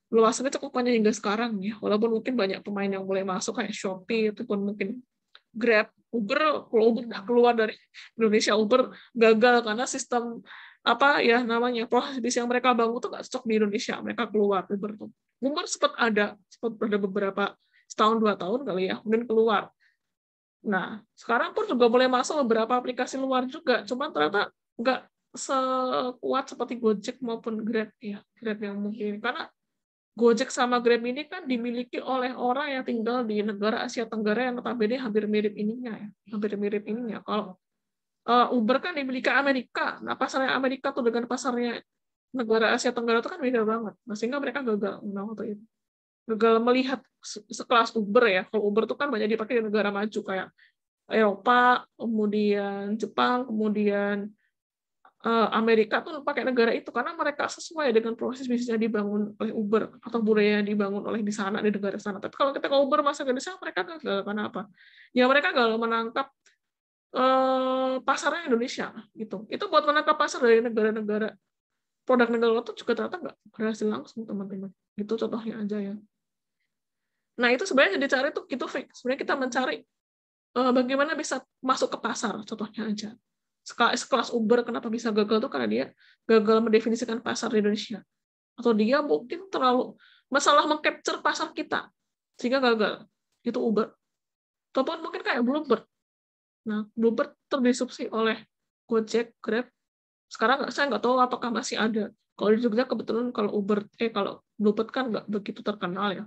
Luasannya cukup panjang hingga sekarang ya, walaupun mungkin banyak pemain yang mulai masuk kayak Shopee ataupun mungkin Grab, Uber. Kalau Uber udah keluar dari Indonesia, Uber gagal karena sistem apa ya namanya proses yang mereka bangun tuh nggak cocok di Indonesia, mereka keluar. Uber sempat ada beberapa setahun 2 tahun kali ya, kemudian keluar. Nah sekarang pun juga boleh masuk beberapa aplikasi luar juga, cuma ternyata nggak sekuat seperti Gojek maupun Grab ya, Grab yang mungkin karena Gojek sama Grab ini kan dimiliki oleh orang yang tinggal di negara Asia Tenggara yang notabene hampir mirip ininya ya, hampir mirip ininya. Kalau Uber kan dimiliki Amerika, nah pasarnya Amerika tuh dengan pasarnya negara Asia Tenggara itu kan beda banget. Nah, sehingga mereka gagal waktu itu. Gagal melihat sekelas Uber ya. Kalau Uber tuh kan banyak dipakai di negara maju kayak Eropa, kemudian Jepang, kemudian Amerika tuh pakai negara itu karena mereka sesuai dengan proses bisnisnya dibangun oleh Uber atau budaya yang dibangun oleh di sana di negara sana. Tapi kalau kita ke Uber masuk ke Indonesia mereka gagal karena apa? Ya mereka gagal menangkap pasarnya Indonesia gitu. Itu buat menangkap pasar dari negara-negara produk negara luar itu juga ternyata nggak berhasil langsung teman-teman. Itu contohnya aja ya. Nah itu sebenarnya dicari tuh itu fake. Sebenarnya kita mencari bagaimana bisa masuk ke pasar. Contohnya aja. Sekelas Uber kenapa bisa gagal tuh karena dia gagal mendefinisikan pasar di Indonesia, atau dia mungkin terlalu masalah mengcapture pasar kita sehingga gagal. Itu Uber. Ataupun mungkin kayak Bluebird. Nah, Bluebird terdisrupsi oleh Gojek, Grab. Sekarang saya nggak tahu apakah masih ada. Kalau di Jogja kebetulan kalau kalau Bluebird kan nggak begitu terkenal ya,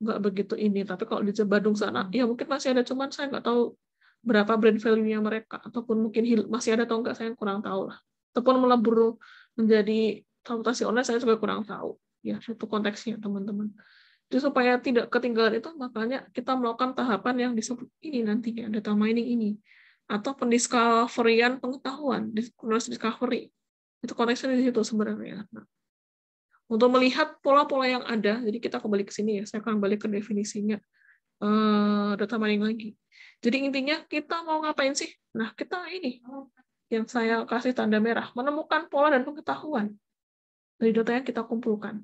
nggak begitu ini. Tapi kalau di Bandung sana, ya mungkin masih ada, cuman saya nggak tahu berapa brand value-nya mereka, ataupun mungkin masih ada atau enggak, saya kurang tahu lah. Ataupun melebur menjadi transportasi online, saya juga kurang tahu. Ya, itu konteksnya, teman-teman. Jadi supaya tidak ketinggalan itu, makanya kita melakukan tahapan yang disebut ini nantinya, data mining ini. Atau pendiscoveryan pengetahuan, discovery. Itu konteksnya di situ sebenarnya. Nah, untuk melihat pola-pola yang ada, jadi kita kembali ke sini ya, saya akan balik ke definisinya data mining lagi. Jadi intinya kita mau ngapain sih? Nah, kita ini yang saya kasih tanda merah, menemukan pola dan pengetahuan dari data yang kita kumpulkan.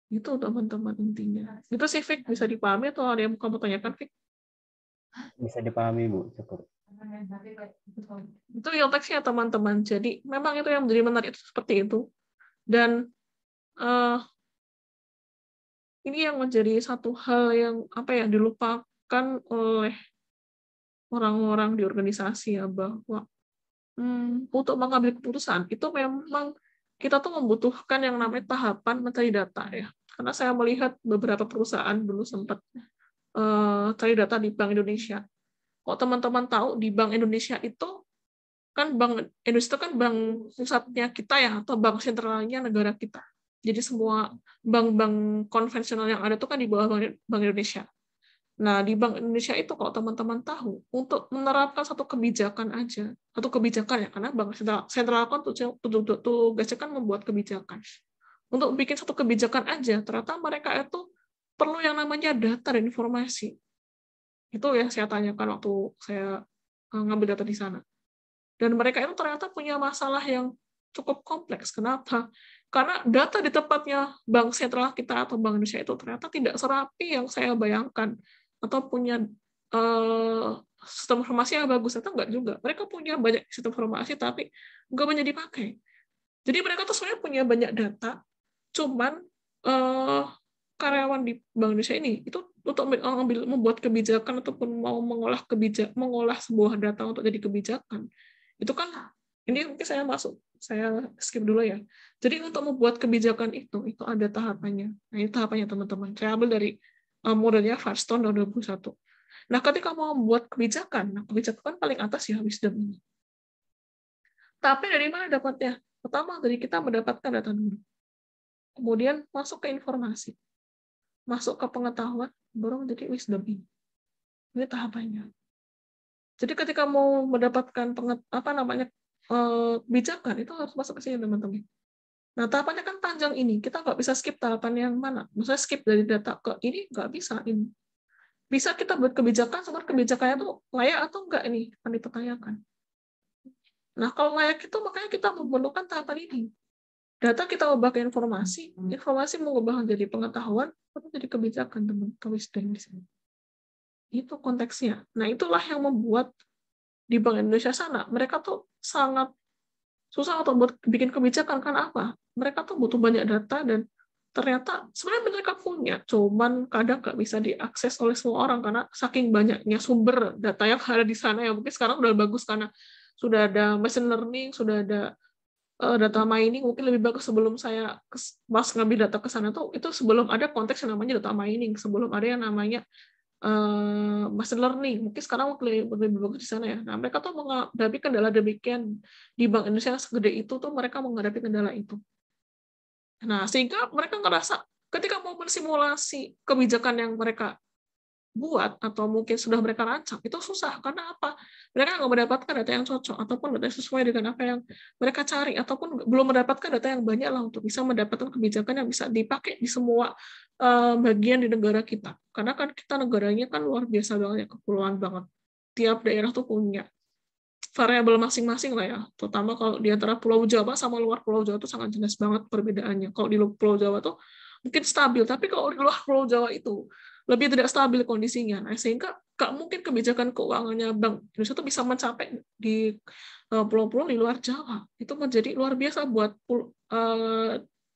Itu teman-teman intinya. Itu sih, Fik, bisa dipahami atau ada yang kamu tanyakan, Fik? Bisa dipahami, Bu. Cukup. Itu yang teksnya, teman-teman. Jadi memang itu yang menjadi menarik seperti itu. Dan ini yang menjadi satu hal yang dilupakan oleh orang-orang di organisasi ya, bahwa untuk mengambil keputusan itu memang kita tuh membutuhkan yang namanya tahapan mencari data ya. Karena saya melihat beberapa perusahaan dulu sempat cari data di Bank Indonesia. Kok teman-teman tahu di Bank Indonesia itu kan Bank Indonesia itu kan bank pusatnya kita ya, atau bank sentralnya negara kita. Jadi semua bank-bank konvensional yang ada itu kan di bawah Bank Indonesia. Nah, di Bank Indonesia itu kalau teman-teman tahu, untuk menerapkan satu kebijakan aja, atau kebijakan ya, karena Bank Sentral kan tugasnya kan membuat kebijakan. Untuk bikin satu kebijakan aja, ternyata mereka itu perlu yang namanya data dan informasi. Itu yang saya tanyakan waktu saya ngambil data di sana. Dan mereka itu ternyata punya masalah yang cukup kompleks. Kenapa? Karena data di tempatnya Bank Sentral kita atau Bank Indonesia itu ternyata tidak serapi yang saya bayangkan, atau punya sistem informasi yang bagus. Atau enggak juga. Mereka punya banyak sistem informasi, tapi enggak banyak dipakai. Jadi mereka tuh sebenarnya punya banyak data, cuman karyawan di Bank Indonesia ini itu untuk membuat kebijakan ataupun mau mengolah sebuah data untuk jadi kebijakan, itu kan ini mungkin saya skip dulu ya. Jadi untuk membuat kebijakan itu ada tahapannya. Nah, ini tahapannya teman-teman. Saya ambil dari modelnya Firestone tahun 2021. Nah, ketika mau membuat kebijakan, kebijakan paling atas ya wisdom ini. Tapi dari mana dapatnya? Pertama, dari kita mendapatkan data dulu. Kemudian masuk ke informasi. masuk ke pengetahuan, baru menjadi wisdom ini. Ini tahapannya. Jadi ketika mau mendapatkan kebijakan, itu harus masuk ke sini, teman-teman. Nah, tahapannya kan panjang ini. Kita nggak bisa skip tahapan yang mana. Misalnya skip dari data ke ini, nggak bisa. Ini. Bisa kita buat kebijakan, cuma kebijakannya itu layak atau enggak ini, akan dipertanyakan. Nah, kalau layak itu, makanya kita memerlukan tahapan ini. Data kita ubah ke informasi mengubah menjadi pengetahuan, atau jadi kebijakan, teman, wisdom di sini. Itu konteksnya. Nah, itulah yang membuat di Bank Indonesia sana, mereka tuh sangat susah untuk buat bikin kebijakan. Kan apa? Mereka tuh butuh banyak data, dan ternyata sebenarnya mereka punya, cuman kadang nggak bisa diakses oleh semua orang karena saking banyaknya sumber data yang ada di sana. Ya mungkin sekarang udah bagus karena sudah ada machine learning, sudah ada data mining. Mungkin lebih bagus sebelum saya pas ngambil data ke sana tuh, itu sebelum ada konteks yang namanya data mining, sebelum ada yang namanya machine learning. Mungkin sekarang lebih bagus di sana ya. Nah, mereka tuh menghadapi kendala demikian di Bank Indonesia segede itu tuh, mereka menghadapi kendala itu. Nah, sehingga mereka ngerasa ketika mau mensimulasi kebijakan yang mereka buat atau mungkin sudah mereka rancang, itu susah. Karena apa? Mereka nggak mendapatkan data yang cocok, ataupun data yang sesuai dengan apa yang mereka cari, ataupun belum mendapatkan data yang banyak lah untuk bisa mendapatkan kebijakan yang bisa dipakai di semua bagian di negara kita. Karena kan kita negaranya kan luar biasa banget ya, kepulauan banget. Tiap daerah tuh punya variabel masing-masing lah ya, terutama kalau di antara Pulau Jawa sama luar Pulau Jawa itu sangat jelas banget perbedaannya. Kalau di Pulau Jawa tuh mungkin stabil, tapi kalau di luar Pulau Jawa itu lebih tidak stabil kondisinya. Nah, sehingga nggak mungkin kebijakan keuangannya Bank Indonesia itu bisa mencapai di pulau-pulau di luar Jawa. Itu menjadi luar biasa buat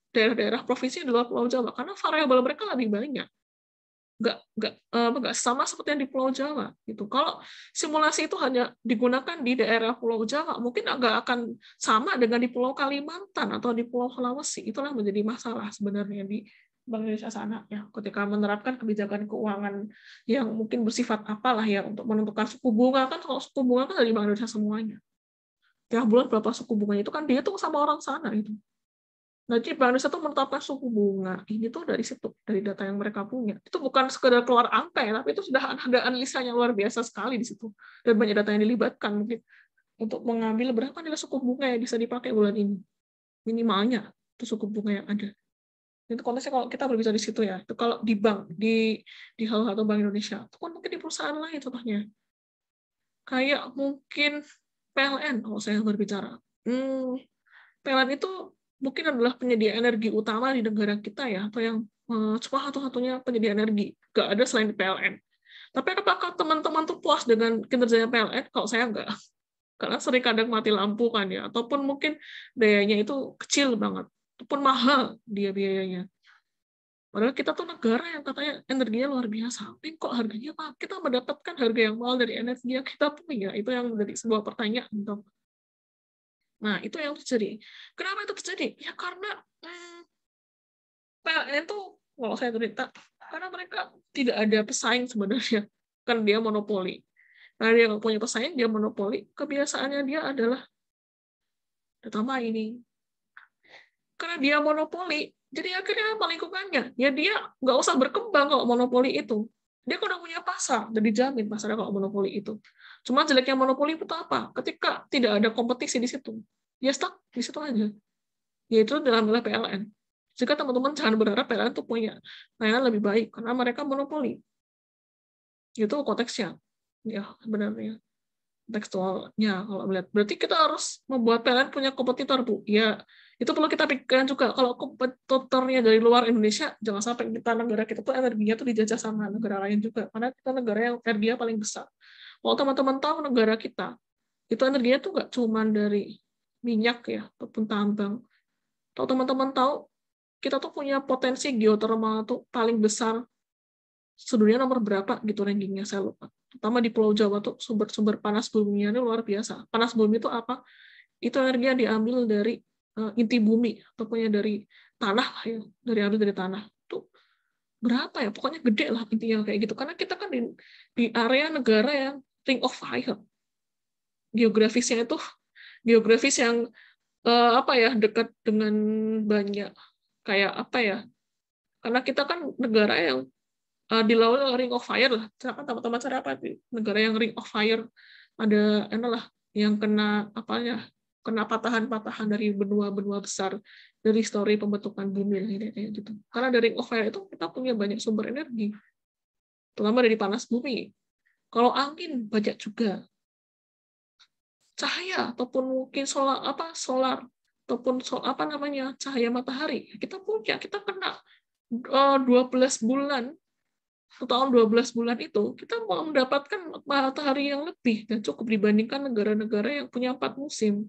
daerah-daerah provinsi di luar Pulau Jawa, karena variabel mereka lebih banyak. Nggak sama seperti yang di Pulau Jawa gitu. Kalau simulasi itu hanya digunakan di daerah Pulau Jawa, mungkin nggak akan sama dengan di Pulau Kalimantan atau di Pulau Sulawesi. Itulah menjadi masalah sebenarnya di Bank Indonesia sana ya, ketika menerapkan kebijakan keuangan yang mungkin bersifat apalah ya untuk menentukan suku bunga. Kan kalau suku bunga kan dari Bank Indonesia semuanya. Tiap bulan berapa suku bunganya itu kan dia tuh sama orang sana itu. Nanti Bank Indonesia tuh menetapkan suku bunga. Ini tuh dari situ, dari data yang mereka punya. Itu bukan sekedar keluar angka ya, tapi itu sudah ada analisanya luar biasa sekali di situ. Dan banyak data yang dilibatkan mungkin untuk mengambil berapa nilai suku bunga yang bisa dipakai bulan ini. Minimalnya itu suku bunga yang ada. Itu konteksnya kalau kita berbicara di situ ya. Itu kalau di bank, di salah satu Bank Indonesia. Itu kan mungkin di perusahaan lain contohnya. Kayak mungkin PLN kalau saya berbicara. PLN itu mungkin adalah penyedia energi utama di negara kita ya, atau yang cuma satu-satunya penyedia energi. Nggak ada selain PLN. Tapi apakah teman-teman tuh puas dengan kinerjanya PLN? Kalau saya nggak. Karena sering kadang mati lampu kan ya, ataupun mungkin dayanya itu kecil banget, ataupun mahal dia biayanya. Padahal kita tuh negara yang katanya energinya luar biasa. Tapi kok harganya mahal? Kita mendapatkan harga yang mahal dari energi yang kita punya. Itu yang menjadi sebuah pertanyaan. Nah, itu yang terjadi. Kenapa itu terjadi? Ya karena PLN itu, kalau saya cerita, karena mereka tidak ada pesaing sebenarnya. Kan dia monopoli. Karena dia nggak punya pesaing, dia monopoli. Kebiasaannya dia adalah data mining. Karena dia monopoli, jadi akhirnya apa lingkungannya? Ya dia nggak usah berkembang kalau monopoli itu. Dia udah punya pasar, dan dijamin pasarnya kalau monopoli itu. Cuma jeleknya monopoli itu apa? Ketika tidak ada kompetisi di situ, dia stuck di situ aja. Yaitu dalam wilayah PLN. Jika teman-teman jangan berharap PLN itu punya layanan lebih baik, karena mereka monopoli. Itu konteksnya. Ya, sebenarnya. Tekstualnya kalau melihat. Berarti kita harus membuat PLN punya kompetitor, Bu. Ya, itu perlu kita pikirkan juga. Kalau kompetitornya dari luar Indonesia, jangan sampai negara kita tuh energinya tuh dijajah sama negara lain juga. Karena kita negara yang energinya paling besar. Kalau teman-teman tahu negara kita, itu energinya tuh nggak cuma dari minyak ya, ataupun tambang. Kalau teman-teman tahu, kita tuh punya potensi geotermal tuh paling besar sedunia, nomor berapa gitu rankingnya, saya lupa. Terutama di Pulau Jawa tuh sumber-sumber panas buminya ini luar biasa. Panas bumi itu apa? Itu energi yang diambil dari inti bumi, ataupun dari tanah ya, ambil dari tanah. Itu berapa ya? Pokoknya gede lah intinya kayak gitu. Karena kita kan di area negara yang ring of fire. Geografisnya itu geografis yang apa ya, dekat dengan banyak kayak apa ya, Karena kita kan negara yang di laut Ring of Fire lah. Silakan teman-teman cari apa di negara yang Ring of Fire, ada yang kena kena patahan-patahan dari benua-benua besar dari histori pembentukan bumi kayak gitu. Karena dari Ring of Fire itu kita punya banyak sumber energi, terutama dari panas bumi. Kalau angin banyak juga. Cahaya ataupun mungkin solar ataupun cahaya matahari kita kena 12 bulan, 1 tahun 12 bulan itu kita mau mendapatkan matahari yang lebih dan cukup dibandingkan negara-negara yang punya 4 musim.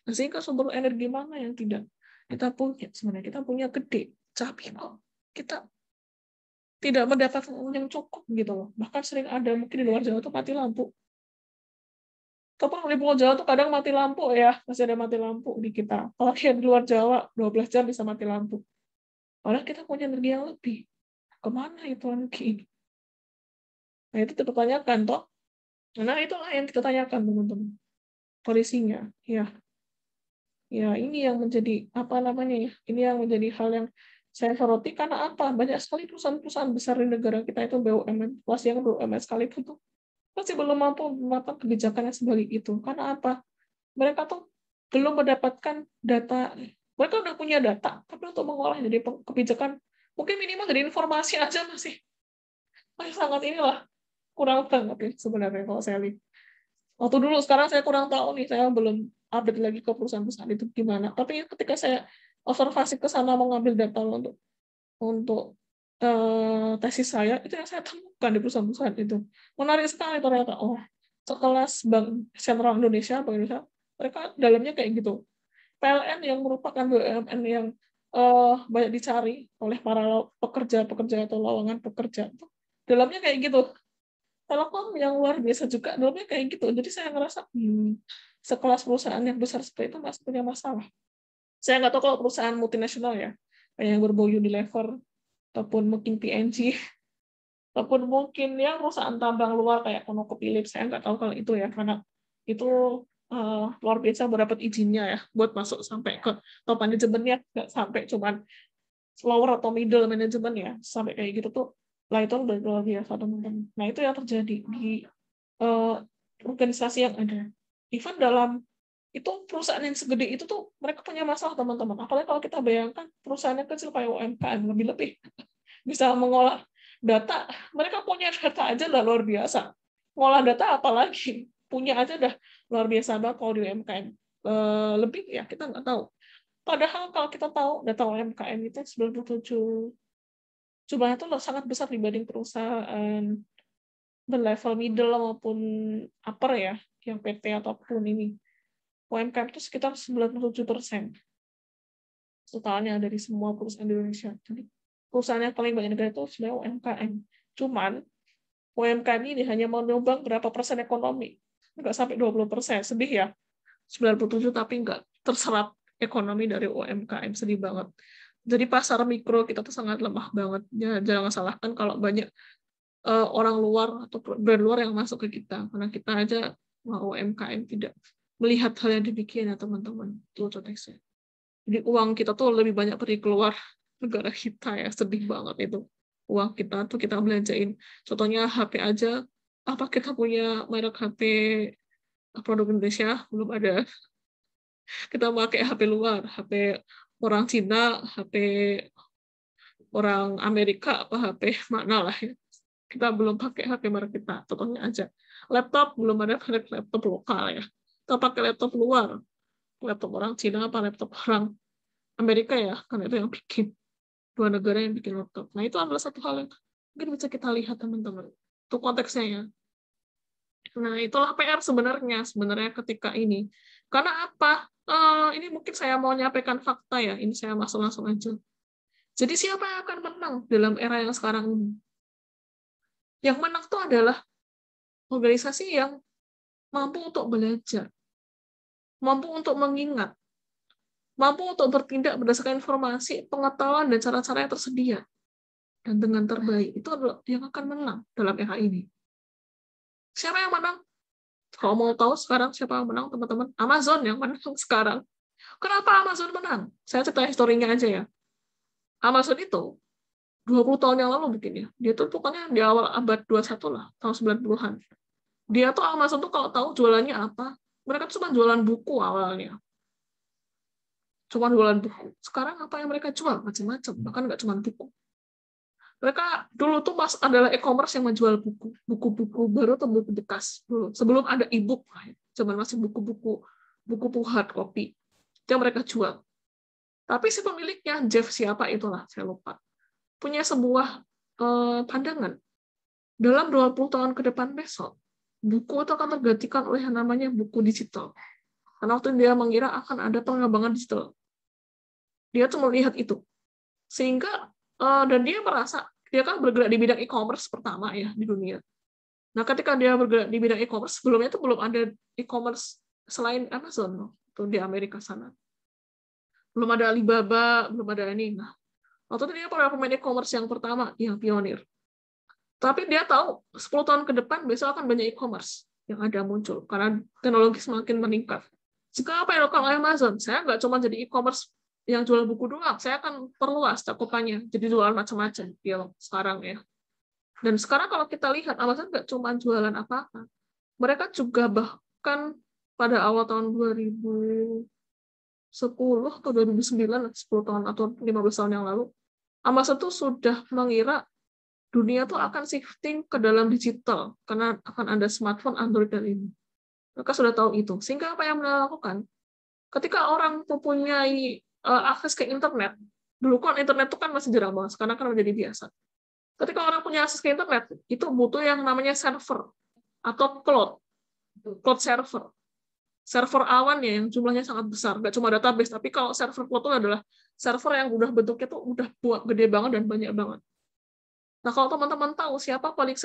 Nah, sehingga sumber energi mana yang tidak kita punya sebenarnya, kita punya gede, tapi kok kita tidak mendapatkan yang cukup gitu loh. Bahkan sering ada mungkin di luar Jawa tuh mati lampu. Ataupun di Pulau Jawa tuh kadang mati lampu ya, masih ada mati lampu di kita. Kalau di luar Jawa 12 jam bisa mati lampu. Padahal kita punya energi yang lebih. Kemana itu energi ini? Nah, itu dipertanyakan toh. Nah, itulah yang kita tanyakan teman-teman. Kondisinya, ya. Ya, ini yang menjadi Ini yang menjadi hal yang saya soroti karena apa? Banyak sekali perusahaan-perusahaan besar di negara kita itu BUMN, luas yang BUMN sekalipun tuh masih belum mampu melakukan kebijakan yang sebaik itu. Karena apa? Mereka tuh belum mendapatkan data. Mereka udah punya data, tapi untuk mengolah jadi kebijakan, mungkin minimal dari informasi aja masih sangat kurang banget ya sebenarnya kalau saya lihat. Waktu dulu, sekarang saya kurang tahu nih, saya belum update lagi ke perusahaan-perusahaan itu gimana. Tapi ketika saya observasi ke sana mengambil data untuk tesis saya, itu yang saya temukan di perusahaan-perusahaan itu. Menarik sekali ternyata. Oh, sekelas Bank Sentral Indonesia, mereka dalamnya kayak gitu. PLN yang merupakan BUMN yang banyak dicari oleh para pekerja-pekerja atau lowongan pekerja, dalamnya kayak gitu. Telkom yang luar biasa juga, dalamnya kayak gitu. Jadi saya ngerasa, sekelas perusahaan yang besar seperti itu masih punya masalah. Saya nggak tahu kalau perusahaan multinasional ya, kayak yang berbau Unilever, ataupun mungkin PNG, ataupun mungkin ya perusahaan tambang luar kayak ConocoPhillips, saya nggak tahu kalau itu ya, karena itu luar biasa mendapat izinnya ya buat masuk sampai ke top manajemennya, nggak sampai cuman lower atau middle management ya, sampai kayak gitu tuh, lah itu udah luar biasa teman-teman. Nah itu yang terjadi di organisasi yang ada. Even dalam itu perusahaan yang segede itu tuh mereka punya masalah teman-teman. Apalagi kalau kita bayangkan perusahaannya kecil kayak UMKM lebih-lebih bisa mengolah data, mereka punya data aja lah luar biasa. Ngolah data apalagi punya aja dah luar biasa banget. Kalau di UMKM lebih ya kita nggak tahu. Padahal kalau kita tahu data UMKM itu 97 jumlahnya itu sangat besar dibanding perusahaan berlevel middle maupun upper ya, yang PT ataupun ini. UMKM itu sekitar 97% totalnya dari semua perusahaan di Indonesia. Jadi perusahaan yang paling banyak negara itu sebenarnya UMKM. Cuman UMKM ini hanya menyumbang berapa persen ekonomi. Nggak sampai 20%. Sedih ya. 97 tapi nggak terserap ekonomi dari UMKM. Sedih banget. Jadi pasar mikro kita tuh sangat lemah banget. Ya, jangan salahkan kalau banyak orang luar atau brand luar yang masuk ke kita. Karena kita aja UMKM tidak melihat hal yang demikian ya teman-teman. Itu conteksnya. Jadi uang kita tuh lebih banyak pergi keluar negara kita ya. Sedih banget itu. Uang kita tuh kita belanjain. Contohnya HP aja. Apa kita punya merek HP produk Indonesia? Belum ada. Kita pakai HP luar. HP orang Cina, HP orang Amerika, apa HP mana lah ya. Kita belum pakai HP merek kita. Contohnya aja. Laptop, belum ada merek laptop lokal ya. Kita pakai laptop luar. Laptop orang Cina, apa laptop orang Amerika ya. Karena itu yang bikin. Dua negara yang bikin laptop. Nah, itu adalah satu hal yang mungkin bisa kita lihat, teman-teman. Itu konteksnya ya. Nah, itulah PR sebenarnya ketika ini. Karena apa? Ini mungkin saya mau nyampaikan fakta ya. Ini saya masuk langsung aja. Jadi siapa yang akan menang dalam era yang sekarang ini? Yang menang itu adalah organisasi yang mampu untuk belajar, mampu untuk mengingat, mampu untuk bertindak berdasarkan informasi, pengetahuan, dan cara-cara yang tersedia. Dan dengan terbaik, itu adalah yang akan menang dalam era ini. Siapa yang menang? Kalau mau tahu sekarang siapa yang menang, teman-teman? Amazon yang menang sekarang. Kenapa Amazon menang? Saya cerita historinya aja ya. Amazon itu 20 tahun yang lalu mungkin ya. Dia tuh pokoknya di awal abad 21 lah, tahun 90-an. Dia tuh Amazon tuh kalau tahu jualannya apa, mereka cuma jualan buku awalnya. Cuma jualan buku. Sekarang apa yang mereka jual? Macam-macam, bahkan nggak cuma buku. Mereka dulu tuh pas adalah e-commerce yang menjual buku. Buku-buku baru atau buku bekas. Dulu. Sebelum ada e-book, zaman masih buku-buku hard copy. Itu yang mereka jual. Tapi si pemiliknya, Jeff siapa itulah, saya lupa. Punya sebuah pandangan. Dalam 20 tahun ke depan besok, buku itu akan tergantikan oleh yang namanya buku digital. Karena waktu dia mengira akan ada pengembangan digital. Dia tuh melihat itu. Sehingga, dan dia merasa, dia kan bergerak di bidang e-commerce pertama ya di dunia. Nah, ketika dia bergerak di bidang e-commerce, sebelumnya itu belum ada e-commerce selain Amazon tuh di Amerika sana. Belum ada Alibaba, belum ada ini. Nah, waktu itu dia pemain e-commerce yang pertama, yang pionir. Tapi dia tahu 10 tahun ke depan besok akan banyak e-commerce yang ada muncul karena teknologi semakin meningkat. Jika apa yang dilakukan oleh Amazon, saya nggak cuma jadi e-commerce yang jual buku doang, saya akan perluas cakupannya, jadi jualan macam-macam ya sekarang ya. Dan sekarang kalau kita lihat Amazon nggak cuma jualan apa-apa, mereka juga bahkan pada awal tahun 2010 atau 2009, 10 tahun atau 15 tahun yang lalu, Amazon tuh sudah mengira dunia tuh akan shifting ke dalam digital karena akan ada smartphone, Android dan ini. Mereka sudah tahu itu. Sehingga apa yang mereka lakukan? Ketika orang mempunyai akses ke internet, dulu kan internet itu kan masih jarang banget, sekarang kan menjadi biasa. Ketika orang punya akses ke internet, itu butuh yang namanya server atau cloud server. Server awan ya yang jumlahnya sangat besar, nggak cuma database, tapi kalau server cloud itu adalah server yang udah bentuknya tuh udah buat gede banget dan banyak banget. Nah, kalau teman-teman tahu siapa paling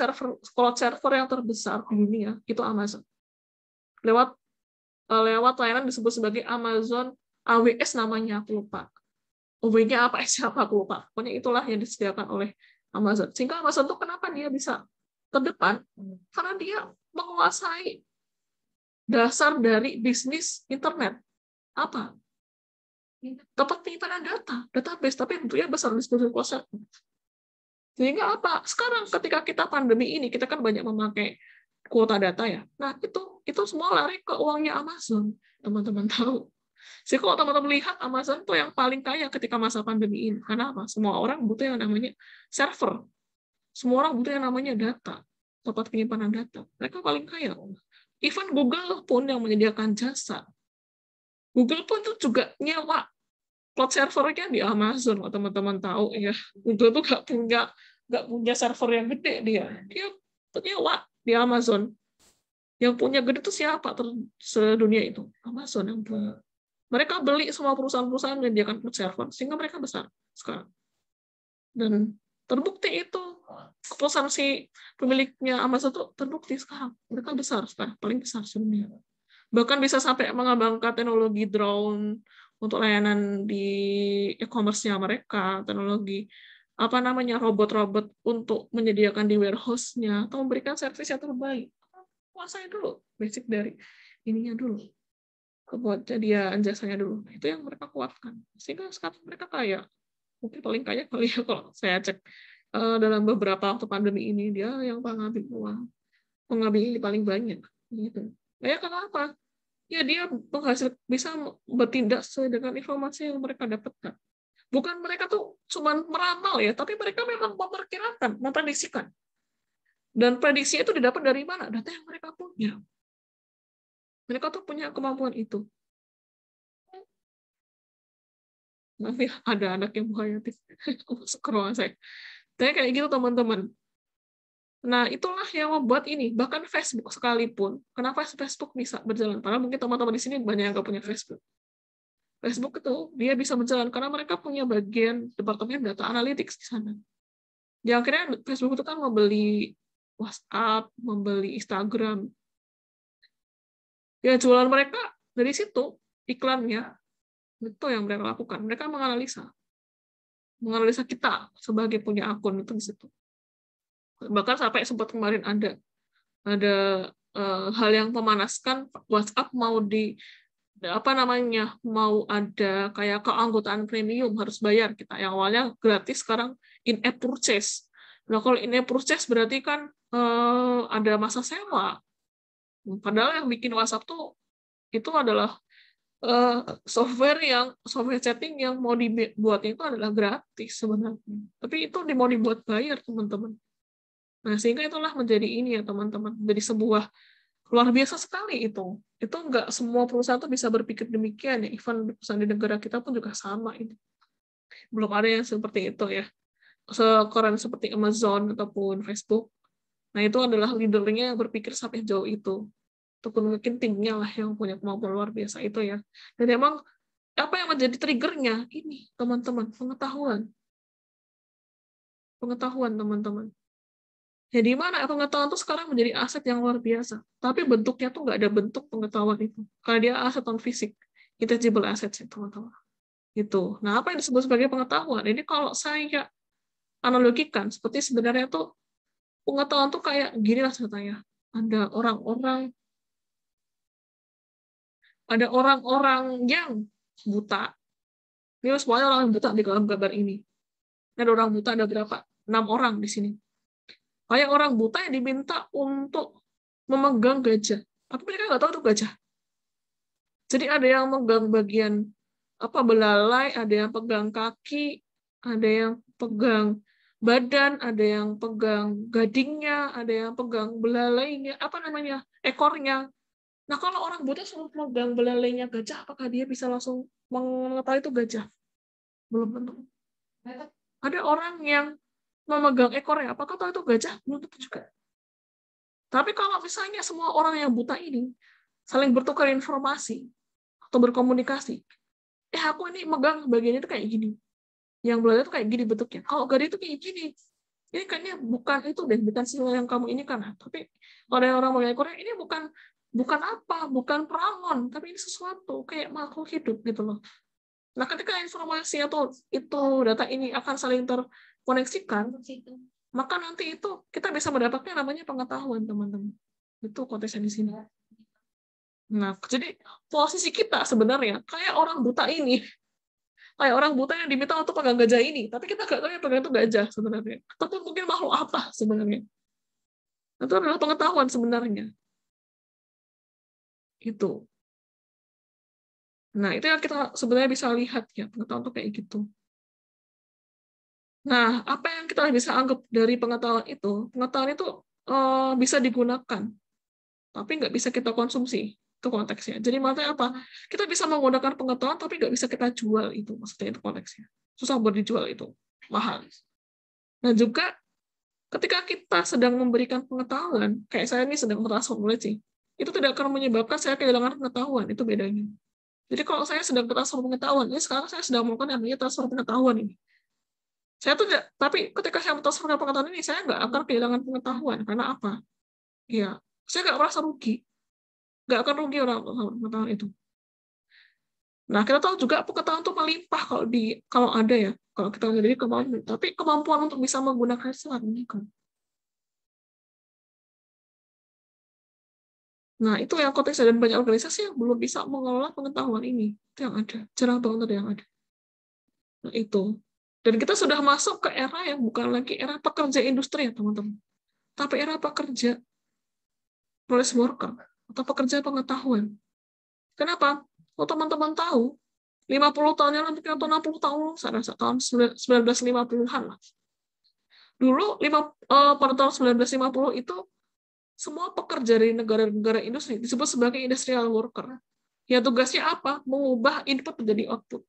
cloud server yang terbesar di dunia, itu Amazon. Lewat layanan disebut sebagai Amazon AWS namanya, aku lupa. OW-nya apa, siapa aku lupa. Pokoknya itulah yang disediakan oleh Amazon. Sehingga Amazon itu kenapa dia bisa terdepan? Karena dia menguasai dasar dari bisnis internet. Apa? Tempat penyimpanan data, database, tapi bentuknya besar disebut cloud. Sehingga apa? Sekarang ketika kita pandemi ini, kita kan banyak memakai kuota data ya. Nah, itu semua lari ke uangnya Amazon. Teman-teman tahu. Jadi kalau teman-teman lihat Amazon itu yang paling kaya ketika masa pandemi ini. Karena apa? Semua orang butuh yang namanya server. Semua orang butuh yang namanya data. Tempat penyimpanan data. Mereka paling kaya. Even Google pun yang menyediakan jasa. Google pun itu juga nyewa cloud servernya di Amazon. Kalau teman-teman tahu ya. Google tuh nggak punya server yang gede dia nyewa di Amazon. Yang punya gede itu siapa sedunia itu? Amazon yang punya. Mereka beli semua perusahaan-perusahaan menyediakan cloud server sehingga mereka besar sekarang. Dan terbukti itu keputusan si pemiliknya Amazon itu terbukti sekarang. Mereka besar sekarang, paling besar sedunia. Bahkan bisa sampai mengembangkan teknologi drone untuk layanan di e-commerce-nya mereka, teknologi robot-robot untuk menyediakan di warehouse-nya atau memberikan servis yang terbaik. Kuasai dulu basic dari ininya dulu, kebutuhan jasanya dulu. Itu yang mereka kuatkan. Sehingga sekarang mereka kaya. Mungkin paling kaya kali ya kalau saya cek dalam beberapa waktu pandemi ini dia yang pengambil uang, pengambil ini paling banyak. Gitu. Ya kenapa? Ya dia bisa bertindak sesuai dengan informasi yang mereka dapatkan. Bukan mereka tuh cuma meramal ya, tapi mereka memang memperkirakan, memprediksikan. Dan prediksi itu didapat dari mana? Data yang mereka punya. Mereka tuh punya kemampuan itu. Nanti ada anak yang menghayati scroll saya. Tapi kayak gitu teman-teman. Nah, itulah yang membuat ini. Bahkan Facebook sekalipun. Kenapa Facebook bisa berjalan? Padahal mungkin teman-teman di sini banyak yang nggak punya Facebook. Facebook itu dia bisa berjalan karena mereka punya bagian departemen data analytics di sana. Di akhirnya Facebook itu kan membeli WhatsApp, membeli Instagram. Ya jualan mereka dari situ, iklannya itu yang mereka lakukan. Mereka menganalisa kita sebagai punya akun itu di situ. Bahkan sampai sempat kemarin ada hal yang memanaskan WhatsApp mau apa namanya, mau ada kayak keanggotaan premium harus bayar kita. Yang awalnya gratis, sekarang in-app purchase. Nah, kalau in-app purchase berarti kan ada masa sewa. Padahal yang bikin WhatsApp tuh itu adalah software chatting yang mau dibuatnya itu adalah gratis sebenarnya. Tapi itu mau dibuat bayar, teman-teman. Nah, sehingga itulah menjadi ini ya, teman-teman. Jadi sebuah luar biasa sekali itu. Itu nggak semua perusahaan tuh bisa berpikir demikian ya. Even perusahaan di negara kita pun juga sama ini. Belum ada yang seperti itu ya. Sekeren seperti Amazon ataupun Facebook. Nah, itu adalah leadernya yang berpikir sampai jauh itu. Ataupun mungkin timnya lah yang punya kemampuan luar biasa itu ya. Dan emang apa yang menjadi triggernya? Ini, teman-teman, pengetahuan. Pengetahuan, teman-teman. Ya, di mana pengetahuan itu sekarang menjadi aset yang luar biasa. Tapi bentuknya tuh nggak ada bentuk pengetahuan itu. Karena dia aset non fisik. Intangible assets ya, teman-teman. Itu. Nah, apa yang disebut sebagai pengetahuan? Ini kalau saya analogikan, seperti sebenarnya tuh pengetahuan tuh kayak gini lah ceritanya. Ada orang-orang yang buta. Ini semuanya orang yang buta di dalam gambar ini. Ada orang buta, ada berapa? 6 orang di sini. Kayak orang buta yang diminta untuk memegang gajah. Tapi mereka nggak tahu itu gajah. Jadi ada yang memegang bagian belalai, ada yang pegang kaki, ada yang pegang badan, ada yang pegang gadingnya, ada yang pegang belalainya, ekornya. Nah, kalau orang buta suruh memegang belalainya gajah, apakah dia bisa langsung mengetahui itu gajah? Belum tentu. Ada orang yang memegang ekornya, apakah tahu itu gajah? Belum tentu juga. Tapi kalau misalnya semua orang yang buta ini saling bertukar informasi atau berkomunikasi, aku ini megang bagian itu kayak gini, yang belalai itu kayak gini bentuknya, kalau gading itu kayak gini, ini kayaknya bukan itu deh, bukan silau yang kamu ini kan. Tapi kalau ada orang megang ekornya, ini bukan perangon, tapi ini sesuatu kayak makhluk hidup gitu loh. Nah, ketika informasi atau itu data ini akan saling terkoneksikan, maka nanti itu kita bisa mendapatkan namanya pengetahuan, teman-teman. Itu konteksnya di sini. Nah, jadi posisi kita sebenarnya kayak orang buta ini. Kayak orang buta yang diminta untuk pegang gajah ini. Tapi kita nggak tahu yang pegang itu gajah sebenarnya. Tapi mungkin makhluk apa sebenarnya. Itu adalah pengetahuan sebenarnya. Itu. Nah, itu yang kita sebenarnya bisa lihat ya. Pengetahuan itu kayak gitu. Nah, apa yang kita bisa anggap dari pengetahuan itu? Pengetahuan itu bisa digunakan, tapi nggak bisa kita konsumsi. Itu konteksnya. Jadi maksudnya apa? Kita bisa menggunakan pengetahuan, tapi nggak bisa kita jual itu. Maksudnya itu konteksnya. Susah buat dijual itu. Mahal. Nah, juga ketika kita sedang memberikan pengetahuan, kayak saya ini sedang merasa knowledge, itu tidak akan menyebabkan saya kehilangan pengetahuan. Itu bedanya. Jadi kalau saya sedang transfer pengetahuan, ini sekarang saya sedang melakukan yang namanya transfer pengetahuan ini. Saya tuh tidak, tapi ketika saya transfer pengetahuan ini, saya nggak akan kehilangan pengetahuan. Karena apa? Ya, saya nggak merasa rugi. Nggak akan rugi orang pengetahuan itu. Nah, kita tahu juga pengetahuan itu melimpah kalau ada ya. Kalau kita menjadi kemampuan, tapi kemampuan untuk bisa menggunakan itu kan. Nah, itu yang konteksnya, dan banyak organisasi yang belum bisa mengelola pengetahuan ini. Itu yang ada. Jarang banget ada yang ada. Nah, itu. Dan kita sudah masuk ke era yang bukan lagi era pekerja industri ya, teman-teman. Tapi era pekerja knowledge worker atau pekerja pengetahuan. Kenapa? Kalau teman-teman tahu, 50 tahun yang lalu atau 60 tahun, saya rasa tahun 1950-an lah. Dulu pada tahun 1950 itu semua pekerja dari negara-negara industri disebut sebagai industrial worker. Ya tugasnya apa? Mengubah input menjadi output.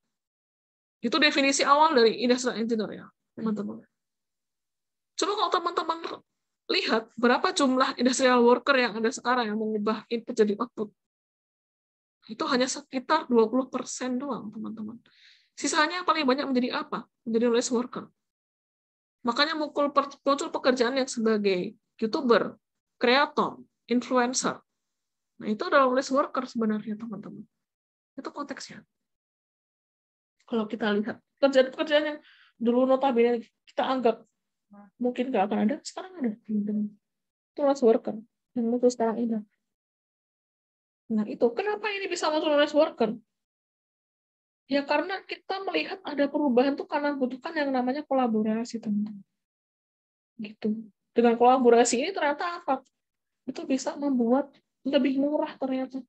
Itu definisi awal dari industrial engineer ya, teman-teman. Coba kalau teman-teman lihat berapa jumlah industrial worker yang ada sekarang yang mengubah input jadi output. Itu hanya sekitar 20% doang, teman-teman. Sisanya paling banyak menjadi apa? Menjadi knowledge worker. Makanya muncul pekerjaan yang sebagai YouTuber, kreator, influencer. Nah, itu adalah knowledge worker sebenarnya, teman-teman. Itu konteksnya. Kalau kita lihat pekerjaan-pekerjaan yang dulu notabene kita anggap mungkin nggak akan ada, sekarang ada. Itu knowledge worker yang muncul sekarang ini. Nah, itu kenapa ini bisa masuk knowledge worker? Ya karena kita melihat ada perubahan tuh karena butuhkan yang namanya kolaborasi, teman-teman. Gitu. Dengan kolaborasi ini ternyata apa? Itu bisa membuat lebih murah ternyata.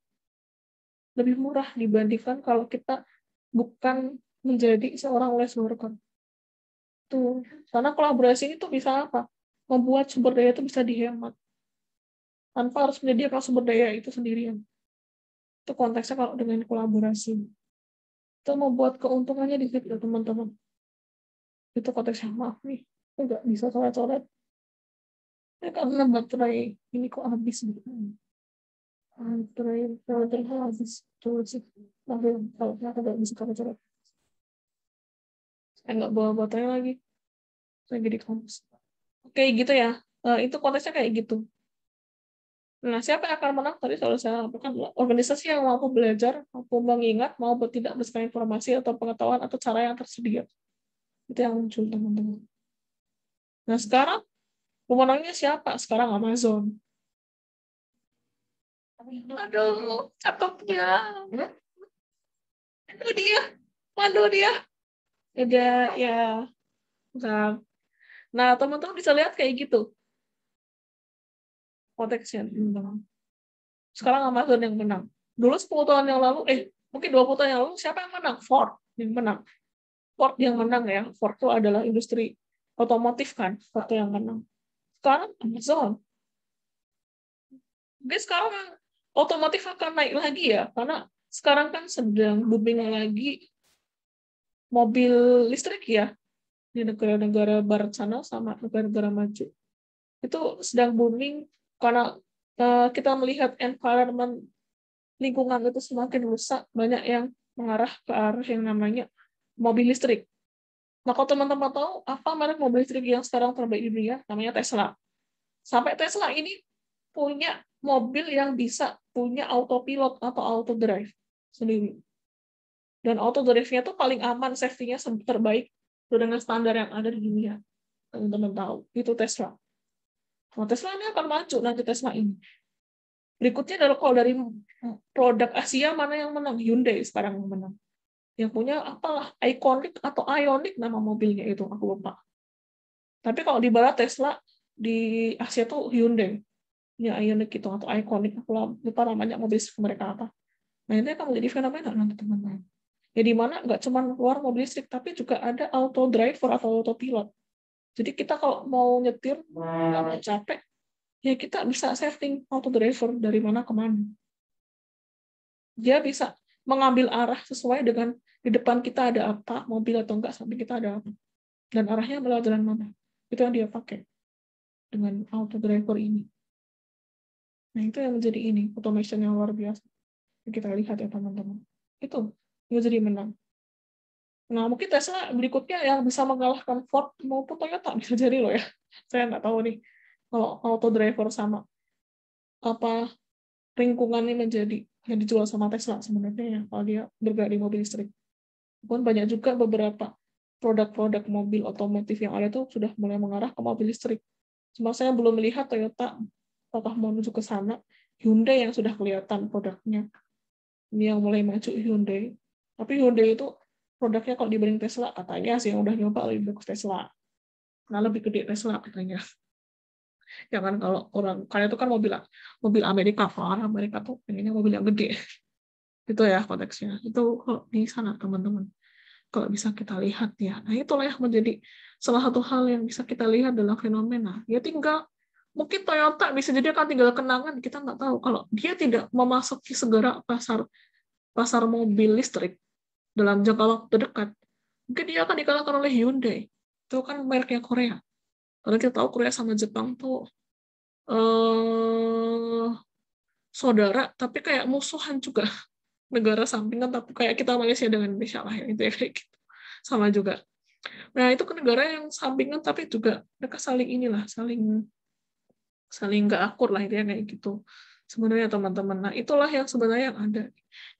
Lebih murah dibandingkan kalau kita bukan menjadi seorang knowledge worker. Tuh. Karena kolaborasi ini tuh bisa apa? Membuat sumber daya itu bisa dihemat. Tanpa harus menyediakan sumber daya itu sendirian. Itu konteksnya kalau dengan kolaborasi. Itu membuat keuntungannya di situ, teman-teman. Itu konteksnya, maaf nih. Nggak bisa coret-coret. Ya, karena baterai ini kok habis gitu. Baterai habis. Tuh sih. Tapi kalau ternyata nggak bisa coret-coret. Saya nggak bawa baterai lagi. Saya jadi kampus. Oke, gitu ya. Itu konteksnya kayak gitu. Nah, siapa yang akan menang? Tadi selalu saya lakukan organisasi yang mampu belajar, mampu mengingat, mampu tidak berdasarkan informasi atau pengetahuan atau cara yang tersedia. Itu yang muncul, teman-teman. Nah, sekarang pemenangnya siapa? Sekarang Amazon. Aduh, cakepnya. Aduh dia. Aduh dia. Udah, ya. Nah, teman-teman bisa lihat kayak gitu. Konteksnya. Sekarang Amazon yang menang. Dulu 10 tahun yang lalu, mungkin 20 tahun yang lalu, siapa yang menang? Ford yang menang. Ford yang menang ya. Ford itu adalah industri otomotif kan. Ford yang menang. Sekarang Amazon. Mungkin sekarang otomotif akan naik lagi ya. Karena sekarang kan sedang booming lagi mobil listrik ya. Di negara-negara barat sana sama negara-negara maju. Itu sedang booming karena kita melihat environment lingkungan itu semakin rusak, banyak yang mengarah ke arah yang namanya mobil listrik. Nah, kalau teman-teman tahu apa merek mobil listrik yang sekarang terbaik di dunia, namanya Tesla. Sampai Tesla ini punya mobil yang bisa punya autopilot atau auto drive sendiri. Dan auto drive-nya tuh paling aman, safety-nya terbaik dengan standar yang ada di dunia. Teman-teman tahu, itu Tesla. Nah, Tesla ini akan maju nanti Tesla ini. Berikutnya adalah kalau dari produk Asia mana yang menang? Hyundai sekarang yang menang. Yang punya apalah Iconic atau Ioniq nama mobilnya itu aku lupa. Tapi kalau di barat Tesla, di Asia tuh Hyundai. Ya Ioniq itu atau Iconic aku lupa namanya mobil mereka apa. Nah ini akan menjadi fenomena nanti teman-teman. Ya di mana nggak cuma keluar mobil listrik tapi juga ada auto driver atau autopilot. Jadi kita kalau mau nyetir nggak mau capek, ya kita bisa setting auto driver dari mana ke mana. Dia bisa mengambil arah sesuai dengan di depan kita ada apa, mobil atau enggak, samping kita ada apa. Dan arahnya melewat jalan mana. Itu yang dia pakai dengan auto driver ini. Nah, itu yang menjadi ini, automation yang luar biasa. Kita lihat ya, teman-teman. Itu yang jadi menang. Nah, mungkin Tesla berikutnya yang bisa mengalahkan Ford maupun Toyota. Bisa jadi loh ya. Saya nggak tahu nih. Kalau auto driver sama apa lingkungannya menjadi yang dijual sama Tesla sebenarnya ya, kalau dia bergerak di mobil listrik. Pun banyak juga beberapa produk-produk mobil otomotif yang ada tuh sudah mulai mengarah ke mobil listrik. Cuma saya belum melihat Toyota apakah mau menuju ke sana. Hyundai yang sudah kelihatan produknya. Ini yang mulai maju Hyundai. Tapi Hyundai itu produknya kalau dibanding Tesla katanya sih yang udah nyoba lebih bagus Tesla. Nah, lebih gede Tesla katanya. Ya kan kalau orang kalian itu kan mobil Amerika, kan Amerika tuh pengennya mobil yang gede. Itu ya konteksnya. Itu kalau di sana teman-teman. Kalau bisa kita lihat ya. Nah, itulah yang menjadi salah satu hal yang bisa kita lihat dalam fenomena. Ya tinggal mungkin Toyota bisa jadi akan tinggal kenangan, kita nggak tahu. Kalau dia tidak memasuki segera pasar mobil listrik dalam jangka waktu dekat, mungkin dia akan dikalahkan oleh Hyundai. Itu kan mereknya Korea. Karena kita tahu Korea sama Jepang tuh saudara, tapi kayak musuhan juga. Negara sampingan, tapi kayak kita Malaysia dengan Indonesia lah ya, itu ya kayak gitu. Sama juga. Nah, itu ke negara yang sampingan tapi juga mereka saling inilah, saling nggak akur lah itu ya kayak gitu. Sebenarnya teman-teman. Nah, itulah yang sebenarnya yang ada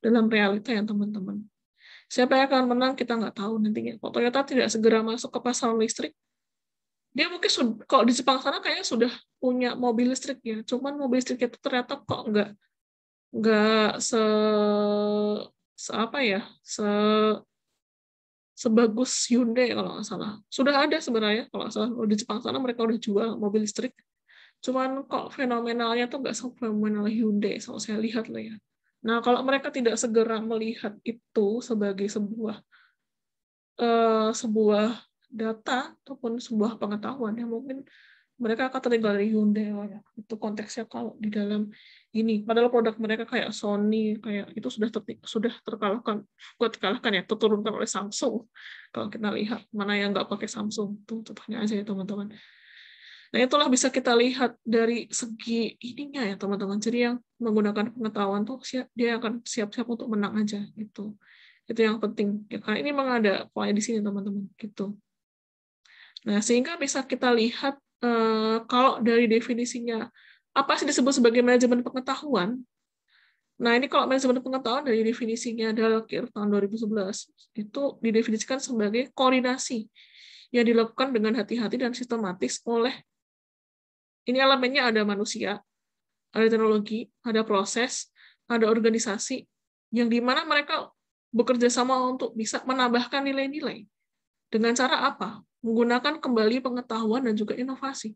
dalam realita ya teman-teman. Siapa yang akan menang kita nggak tahu nantinya. Kalau Toyota tidak segera masuk ke pasar listrik, dia mungkin kalau di Jepang sana kayaknya sudah punya mobil listrik ya. Cuman mobil listrik itu ternyata kok nggak nggak apa ya, sebagus Hyundai kalau nggak salah. Sudah ada sebenarnya kalau nggak salah di Jepang sana mereka udah jual mobil listrik. Cuman kok fenomenalnya tuh nggak fenomenal Hyundai kalau saya lihat lah ya. Nah kalau mereka tidak segera melihat itu sebagai sebuah data ataupun sebuah pengetahuan yang mungkin mereka akan tertinggal dari Hyundai lah ya. Itu konteksnya kalau di dalam ini. Padahal produk mereka kayak Sony, kayak itu sudah terkalahkan, bukan terkalahkan ya, terturunkan oleh Samsung. Kalau kita lihat mana yang nggak pakai Samsung, tuh tanya aja ya teman-teman. Nah itulah bisa kita lihat dari segi ininya ya teman-teman. Jadi yang menggunakan pengetahuan tuh dia akan siap-siap untuk menang aja gitu. Itu yang penting. Ya, karena ini memang ada poin di sini teman-teman gitu. Nah, sehingga bisa kita lihat kalau dari definisinya apa sih disebut sebagai manajemen pengetahuan. Nah, ini kalau manajemen pengetahuan dari definisinya Dalkir tahun 2011 itu didefinisikan sebagai koordinasi yang dilakukan dengan hati-hati dan sistematis oleh ini elemennya ada manusia, ada teknologi, ada proses, ada organisasi yang di mana mereka bekerja sama untuk bisa menambahkan nilai-nilai. Dengan cara apa? Menggunakan kembali pengetahuan dan juga inovasi.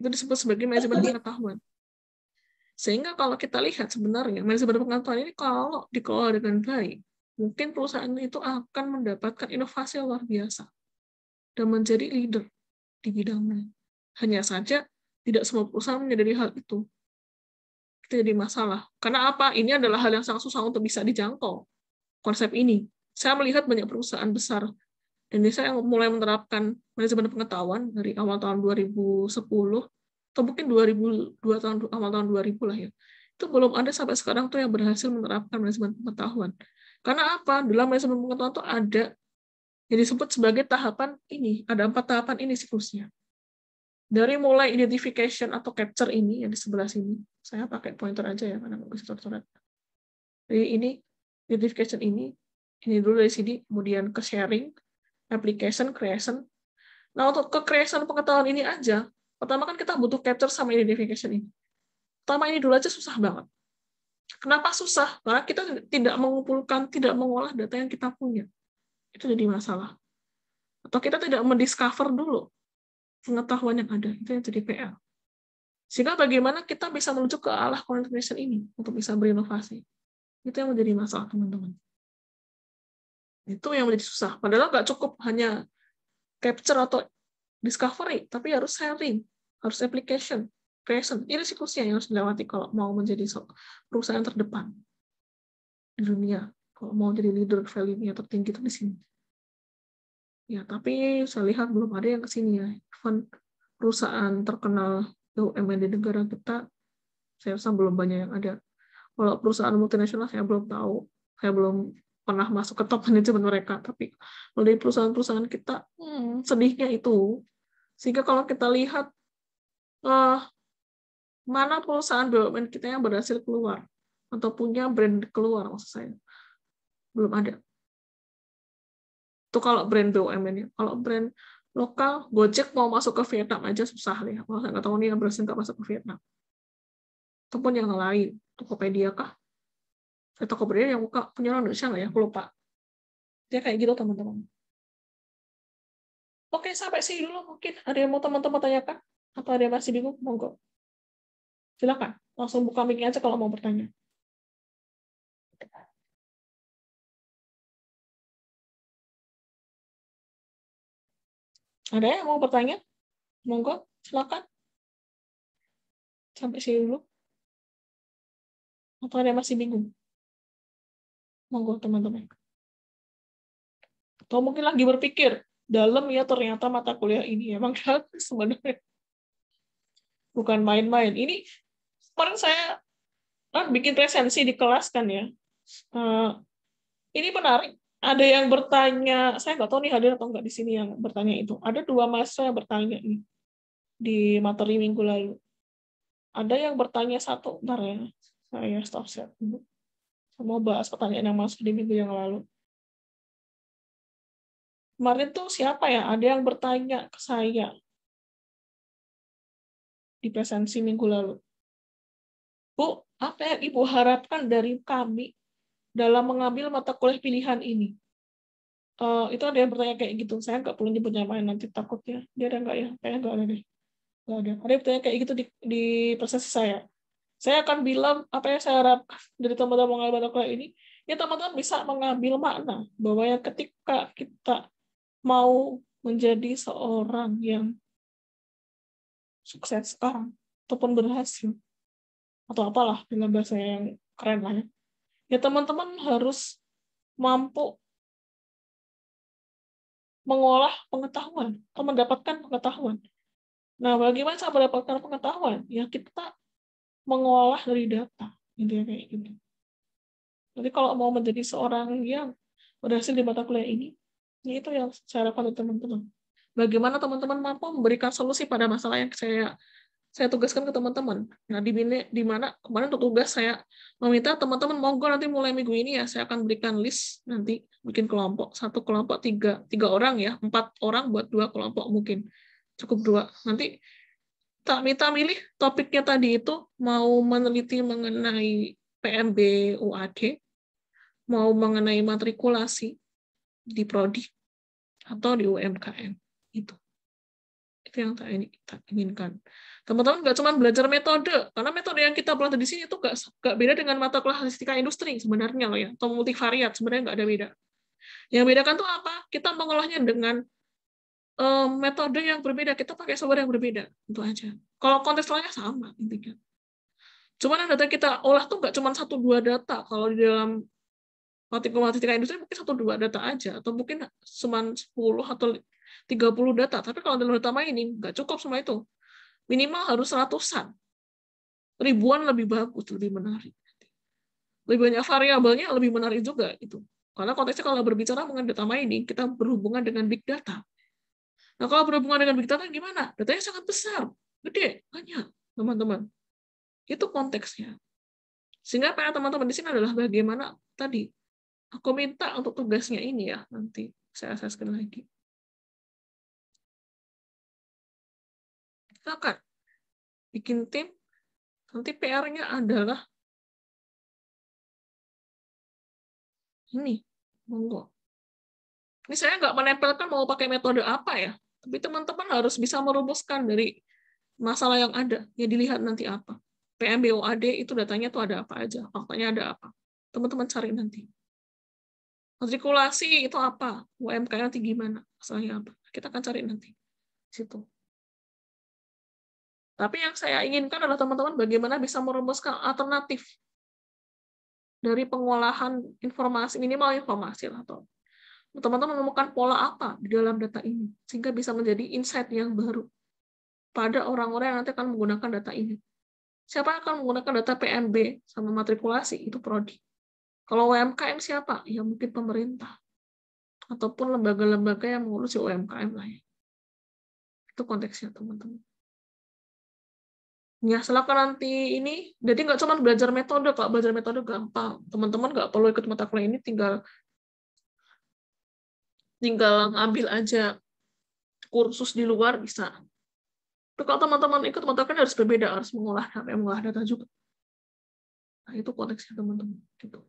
Itu disebut sebagai manajemen pengetahuan. Sehingga kalau kita lihat sebenarnya manajemen pengetahuan ini kalau dikelola dengan baik, mungkin perusahaan itu akan mendapatkan inovasi yang luar biasa dan menjadi leader di bidangnya. Hanya saja tidak semua perusahaan menyadari hal itu. Itu jadi masalah. Karena apa? Ini adalah hal yang sangat susah untuk bisa dijangkau. Konsep ini. Saya melihat banyak perusahaan besar Indonesia yang mulai menerapkan manajemen pengetahuan dari awal tahun 2010 atau mungkin 2002 awal tahun 2000 lah ya. Itu belum ada sampai sekarang tuh yang berhasil menerapkan manajemen pengetahuan. Karena apa? Dalam manajemen pengetahuan tuh ada yang disebut sebagai tahapan ini, ada 4 tahapan ini siklusnya. Dari mulai identification atau capture ini yang di sebelah sini, saya pakai pointer aja ya karena nggak bisa coret. Jadi ini identification ini dulu dari sini, kemudian ke sharing, application, creation. Nah, untuk ke creation pengetahuan ini aja, pertama kan kita butuh capture sama identification ini. Pertama ini dulu aja susah banget. Kenapa susah? Karena kita tidak mengumpulkan, tidak mengolah data yang kita punya. Itu jadi masalah. Atau kita tidak mendiscover dulu pengetahuan yang ada. Itu yang jadi PR. Sehingga bagaimana kita bisa menuju ke arah coordination ini untuk bisa berinovasi. Itu yang menjadi masalah, teman-teman. Itu yang menjadi susah. Padahal nggak cukup hanya capture atau discovery, tapi harus sharing, harus application, creation. Ini siklusnya yang harus dilewati kalau mau menjadi perusahaan terdepan di dunia. Kalau mau jadi leader value-nya tertinggi itu di sini. Ya, tapi saya lihat belum ada yang ke sini ya. Even perusahaan terkenal BUMN di negara kita, saya rasa belum banyak yang ada. Kalau perusahaan multinasional saya belum tahu. Saya belum pernah masuk ke top manajemen mereka. Tapi kalau dari perusahaan-perusahaan kita, sedihnya itu. Sehingga kalau kita lihat mana perusahaan BUMN kita yang berhasil keluar atau punya brand keluar, maksud saya belum ada. Itu kalau brand BUMN ya. Kalau brand lokal, Gojek mau masuk ke Vietnam aja susah ya. Kalau saya nggak tahu nih yang berhasil nggak masuk ke Vietnam. Ataupun yang lain, Tokopedia kah? Tokopedia yang punya orang Indonesia nggak ya? Aku lupa. Dia kayak gitu teman-teman. Oke, sampai sini dulu mungkin. Ada yang mau teman-teman tanyakan? Atau ada yang masih bingung? Monggo. Silakan. Langsung buka mic-nya aja kalau mau bertanya. Ada yang mau bertanya? Monggo, silakan. Sampai sini dulu. Atau ada yang masih bingung? Monggo, teman-teman. Atau mungkin lagi berpikir, dalam ya ternyata mata kuliah ini emang sebenarnya bukan main-main. Ini kemarin saya bikin resensi di kelas kan ya. Ini menarik. Ada yang bertanya, saya nggak tahu nih hadir atau nggak di sini yang bertanya itu. Ada 2 mahasiswa yang bertanya nih di materi minggu lalu. Ada yang bertanya satu, bentar ya, saya stop share dulu. Saya mau bahas pertanyaan yang masuk di minggu yang lalu. Kemarin tuh siapa ya? Ada yang bertanya ke saya di presensi minggu lalu. Bu, apa yang Ibu harapkan dari kami dalam mengambil mata kuliah pilihan ini? Itu ada yang bertanya kayak gitu. Saya nggak perlu nyebut namanya nanti takutnya. Dia ada nggak ya? Kayaknya nggak ada deh. Nggak ada. Ada yang bertanya kayak gitu di proses saya. Saya akan bilang apa yang saya harapkan dari teman-teman mengambil mata kuliah ini. Ya teman-teman bisa mengambil makna bahwa ya ketika kita mau menjadi seorang yang sukses sekarang ataupun berhasil atau apalah dalam bahasa yang keren lah ya. Ya teman-teman harus mampu mengolah pengetahuan atau mendapatkan pengetahuan. Nah, bagaimana cara mendapatkan pengetahuan? Ya kita mengolah dari data, intinya kayak gitu. Jadi kalau mau menjadi seorang yang berhasil di mata kuliah ini, ya itu yang saya harapkan dari teman-teman. Bagaimana teman-teman mampu memberikan solusi pada masalah yang saya tugaskan ke teman-teman. Nah, di mana kemarin untuk tugas saya meminta teman-teman monggo nanti mulai minggu ini ya saya akan berikan list nanti bikin kelompok, satu kelompok tiga orang ya, 4 orang buat 2 kelompok mungkin cukup 2. Nanti tak minta milih topiknya tadi itu mau meneliti mengenai PMB UAD, mau mengenai matrikulasi di prodi atau di UMKM itu. Itu yang kita inginkan. Teman-teman nggak cuma belajar metode, karena metode yang kita pelajari di sini itu nggak beda dengan mata kuliah statistika industri sebenarnya loh ya, atau multivariat sebenarnya nggak ada beda. Yang bedakan tuh apa? Kita mengolahnya dengan metode yang berbeda, kita pakai software yang berbeda, itu aja. Kalau kontekstualnya sama intinya. Cuman yang data kita olah tuh nggak cuma 1-2 data. Kalau di dalam matematika industri mungkin 1-2 data aja, atau mungkin cuma 10 atau 30 data. Tapi kalau dalam data mining nggak cukup semua itu. Minimal harus ratusan. Ribuan lebih bagus, lebih menarik. Lebih banyak variabelnya, lebih menarik juga itu. Karena konteksnya kalau berbicara mengenai data mining, kita berhubungan dengan big data. Nah, kalau berhubungan dengan big data gimana? Datanya sangat besar, gede, banyak, teman-teman. Itu konteksnya. Sehingga PR teman-teman di sini adalah bagaimana tadi. Aku minta untuk tugasnya ini ya, nanti saya aseskan lagi. Kita akan bikin tim, nanti PR-nya adalah ini, monggo. Ini saya nggak menempelkan mau pakai metode apa ya, tapi teman-teman harus bisa merumuskan dari masalah yang ada, ya dilihat nanti apa. PMBOAD itu datanya tuh ada apa aja, faktanya ada apa. Teman-teman cari nanti. Matrikulasi itu apa, UMKM nanti gimana, masalahnya apa. Kita akan cari nanti. Situ. Tapi yang saya inginkan adalah teman-teman bagaimana bisa merumuskan alternatif dari pengolahan informasi, minimal informasi lah, atau teman-teman menemukan pola apa di dalam data ini, sehingga bisa menjadi insight yang baru pada orang-orang yang nanti akan menggunakan data ini. Siapa yang akan menggunakan data PMB sama matrikulasi? Itu prodi. Kalau UMKM siapa? Ya mungkin pemerintah. Ataupun lembaga-lembaga yang mengurusi UMKM lah ya. Itu konteksnya, teman-teman. Ya, silakan nanti ini. Jadi nggak cuma belajar metode, Kak. Belajar metode gampang. Teman-teman nggak perlu ikut mata kuliah ini, tinggal ngambil aja kursus di luar bisa. Tapi kalau teman-teman ikut mata kuliah harus berbeda, harus mengolah data juga. Nah, itu konteksnya teman-teman. Gitu.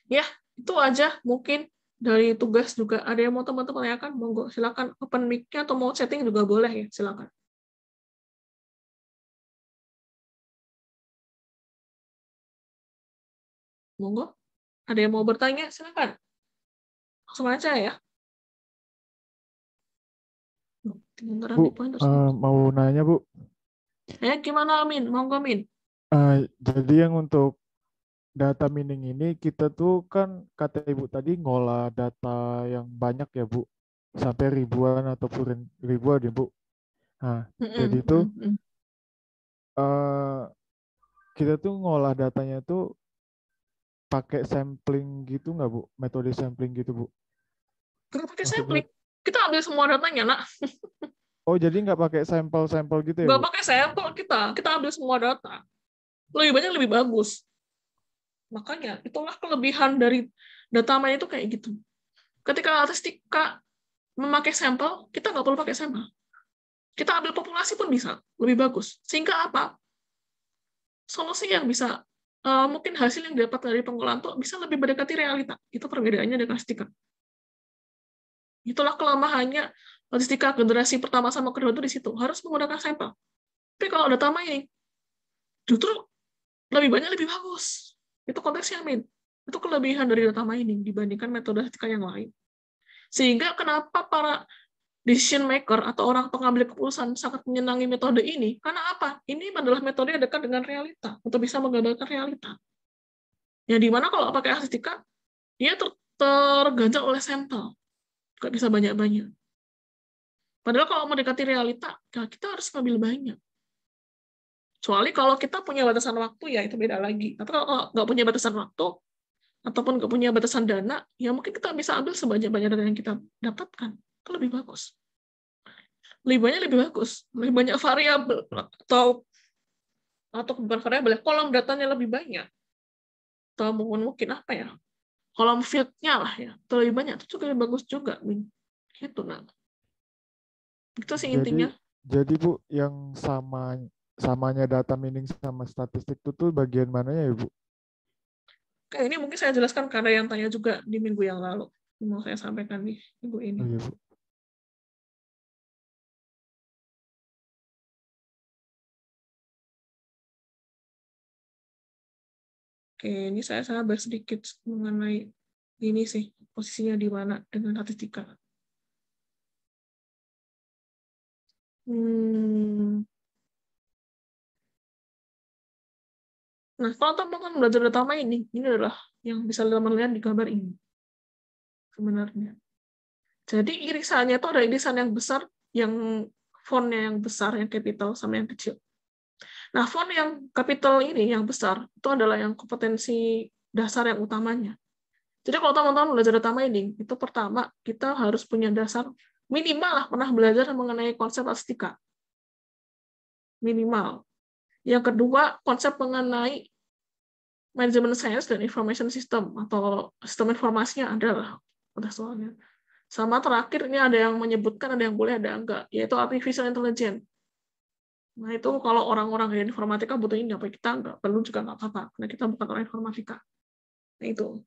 Ya, itu aja mungkin dari tugas juga. Ada yang mau teman-teman tanyakan? Monggo, silakan open mic-nya atau mau chatting juga boleh ya, silakan. Monggo. Ada yang mau bertanya? Silakan. Langsung aja ya. Bu, mau nanya Bu. Gimana Min? Monggo Min. Jadi yang untuk data mining ini kita tuh kan kata Ibu tadi ngolah data yang banyak ya Bu, sampai ribuan ataupun ribuan ya Bu. Nah, jadi tuh kita tuh ngolah datanya tuh pakai sampling gitu nggak Bu? Metode sampling gitu Bu? Kita pakai sampling. Kita ambil semua datanya, nak. Oh, jadi nggak pakai sampel-sampel gitu ya Nggak Bu? pakai sampel kita ambil semua data. Lebih banyak lebih bagus. Makanya itulah kelebihan dari data mining itu kayak gitu. Ketika statistika memakai sampel, kita nggak perlu pakai sampel. Kita ambil populasi pun bisa lebih bagus. Sehingga apa? solusi yang bisa mungkin hasil yang didapat dari pengolahan tuh bisa lebih mendekati realita. Itu perbedaannya dengan statistika. Itulah kelemahannya statistika generasi pertama sama kedua itu di situ. Harus menggunakan sampel. Tapi kalau data mining, justru lebih banyak lebih bagus. Itu konteksnya, Min. Itu kelebihan dari data mining dibandingkan metode statistika yang lain. Sehingga kenapa para decision maker atau orang pengambil keputusan sangat menyenangi metode ini, karena apa? Ini adalah metode yang dekat dengan realita, untuk bisa menggambarkan realita. Ya, dimana kalau pakai statistika, dia terganjal oleh sampel. Nggak bisa banyak-banyak. Padahal kalau mendekati realita, ya kita harus ngambil banyak. Kecuali kalau kita punya batasan waktu, ya itu beda lagi. Tapi kalau nggak punya batasan waktu, ataupun nggak punya batasan dana, ya mungkin kita bisa ambil sebanyak-banyak dana yang kita dapatkan. Itu lebih bagus. Lebih banyak lebih bagus. Lebih banyak variabel, atau bukan variabel, kolom datanya lebih banyak. Atau mungkin apa ya, kolom field-nya lah ya, atau lebih banyak, itu juga lebih bagus juga. Gitu, nah. Itu sih intinya. Jadi Bu, yang samanya data mining sama statistik itu tuh bagian mananya ya Bu? Oke, ini mungkin saya jelaskan karena yang tanya juga di minggu yang lalu. Mau saya sampaikan di minggu ini. Oh iya Bu. Oke, ini saya sabar sedikit mengenai ini sih, posisinya di mana dengan statistika. Nah, kalau teman-teman belajar data mining, ini adalah yang bisa teman-teman lihat di gambar ini. Sebenarnya. Jadi irisannya itu ada irisan yang besar, yang fontnya yang besar, yang capital, sama yang kecil. Nah, font yang capital ini, yang besar, itu adalah yang kompetensi dasar yang utamanya. Jadi kalau teman-teman belajar data mining, itu pertama, kita harus punya dasar, minimal lah pernah belajar mengenai konsep statistika. Minimal. Yang kedua, konsep mengenai manajemen science dan information system, atau sistem informasinya adalah soalnya. Sama terakhir, ini ada yang menyebutkan, ada yang boleh, ada yang enggak, yaitu artificial intelligence. Nah, itu kalau orang-orang yang informatika butuh ini, apa kita nggak perlu juga nggak apa-apa, karena kita bukan orang informatika. Nah, itu.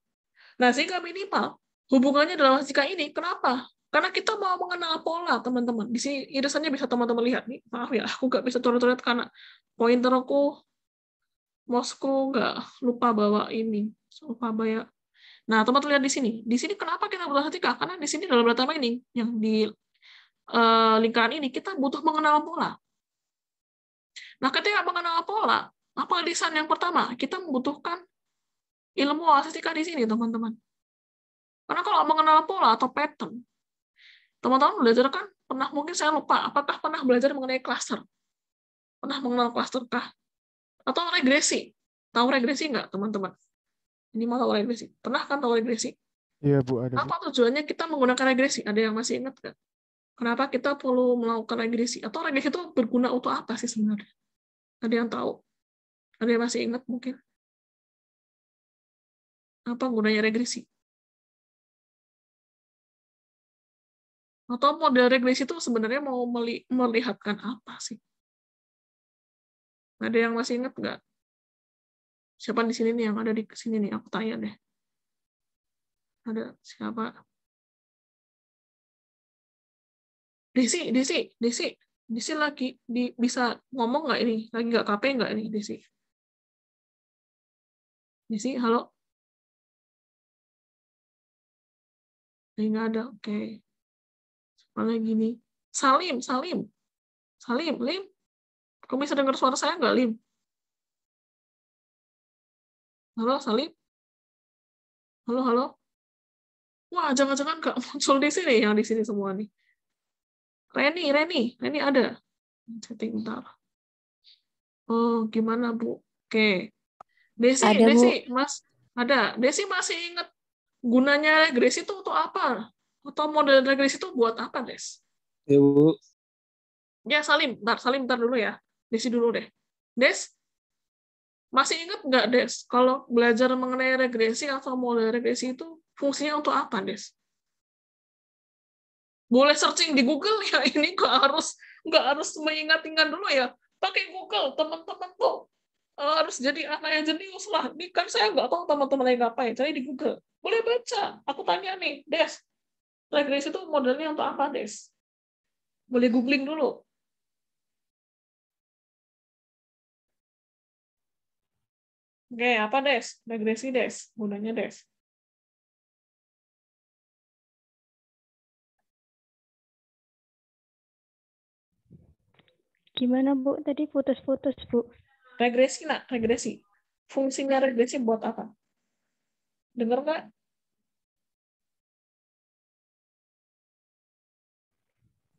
Nah, sehingga minimal hubungannya dalam statistika ini, kenapa? Karena kita mau mengenal pola, teman-teman. Di sini irisannya bisa teman-teman lihat nih. Maaf ya, aku nggak bisa coret-coret karena pointer aku, mouse-ku nggak lupa bawa ini, lupa bayar. Nah, teman-teman lihat di sini. Di sini kenapa kita butuh statistika? Karena di sini dalam data mining yang di lingkaran ini kita butuh mengenal pola. Nah, ketika mengenal pola, apa lisan yang pertama? Kita membutuhkan ilmu statistika di sini, teman-teman. Karena kalau mengenal pola atau pattern, teman-teman belajar kan pernah, mungkin saya lupa, apakah pernah belajar mengenai cluster? Pernah mengenal cluster kah? Atau regresi? Tahu regresi nggak, teman-teman? Ini mau tahu regresi. Pernah kan tahu regresi? Iya Bu, ada Bu. Apa tujuannya kita menggunakan regresi? Ada yang masih ingat nggak? Kenapa kita perlu melakukan regresi? Atau regresi itu berguna untuk apa sih sebenarnya? Ada yang tahu? Ada yang masih ingat mungkin? Apa gunanya regresi? Atau model regresi itu sebenarnya mau melihatkan apa sih? Ada yang masih ingat nggak? Siapa di sini nih yang ada di sini nih? Aku tanya deh. Ada siapa? Desi lagi bisa ngomong nggak ini? Lagi nggak KP nggak ini, Desi? Desi, halo? Lagi nggak ada, oke. Malah gini. Salim. Lim. Kamu bisa dengar suara saya nggak, Lim? Halo, Salim? Halo? Wah, jangan-jangan nggak muncul di sini, yang di sini semua nih. Reni ada. Setting bentar. Oh, gimana, Bu? Oke. Desi, Ada, Bu. Mas, ada. Desi masih ingat gunanya regresi itu untuk apa? Atau model regresi itu buat apa, Des? Ya, Bu. Ya, Salim, bentar dulu ya. Desi dulu deh. Des, masih ingat nggak, Des, kalau belajar mengenai regresi atau model regresi itu fungsinya untuk apa, Des? Boleh searching di Google ya, ini nggak harus mengingat-ingat dulu ya. Pakai Google, teman-teman tuh. harus jadi anak yang jenius lah. Ini kan saya nggak tahu teman-teman yang ngapain. Cari di Google. Boleh baca. Aku tanya nih, Des, regresi itu modelnya untuk apa, Des? Boleh googling dulu. Oke, apa Des? Regresi Des. Gunanya Des. Gimana Bu? Tadi putus-putus Bu. Regresi, nak. Regresi. Fungsinya regresi buat apa? Dengar nggak?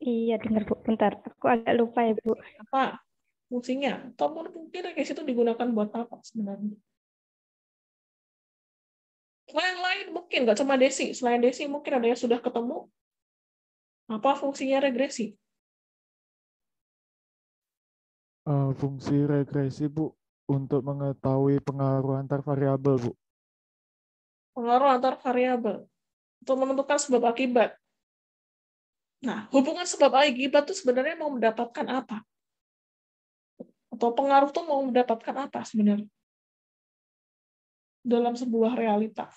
Iya dengar Bu. Bentar, aku agak lupa ya Bu. Apa fungsinya? Atau mungkin regresi itu digunakan buat apa sebenarnya? Yang lain mungkin, nggak cuma Desi. Selain Desi, mungkin ada yang sudah ketemu. Apa fungsinya regresi? Fungsi regresi Bu untuk mengetahui pengaruh antar variabel Bu. Pengaruh antar variabel. Untuk menentukan sebab akibat. Nah, hubungan sebab akibat itu sebenarnya mau mendapatkan apa? Atau pengaruh itu mau mendapatkan apa sebenarnya? Dalam sebuah realita.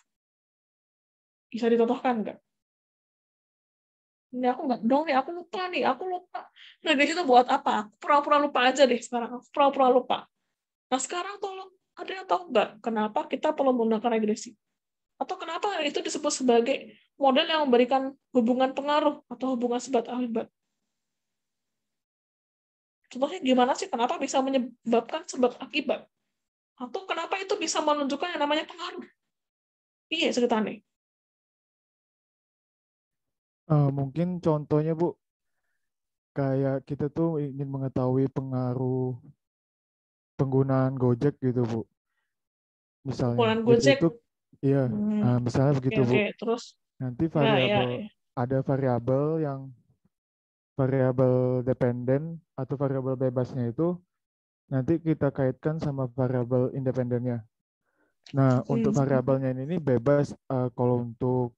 Bisa ditotohkan nggak? Ini aku nggak dong nih, aku lupa nih, aku lupa. Regresi itu buat apa? Aku pura-pura lupa aja deh sekarang. Aku pura-pura lupa. Nah sekarang tolong, ada yang tahu nggak kenapa kita perlu menggunakan regresi? Atau kenapa itu disebut sebagai model yang memberikan hubungan pengaruh atau hubungan sebab akibat? Contohnya gimana sih? Kenapa bisa menyebabkan sebab akibat? Atau kenapa itu bisa menunjukkan yang namanya pengaruh? Iya ceritanya. Mungkin contohnya Bu, kayak kita tuh ingin mengetahui pengaruh penggunaan Gojek gitu Bu. Misalnya, Penggunaan kita Gojek. itu, iya, misalnya Oke, begitu Bu. oke. Terus, Nanti ya, ya, variabel, ya. ada variabel yang variabel dependen atau variabel bebasnya itu nanti kita kaitkan sama variabel independennya. Nah, untuk variabelnya ini bebas, kalau untuk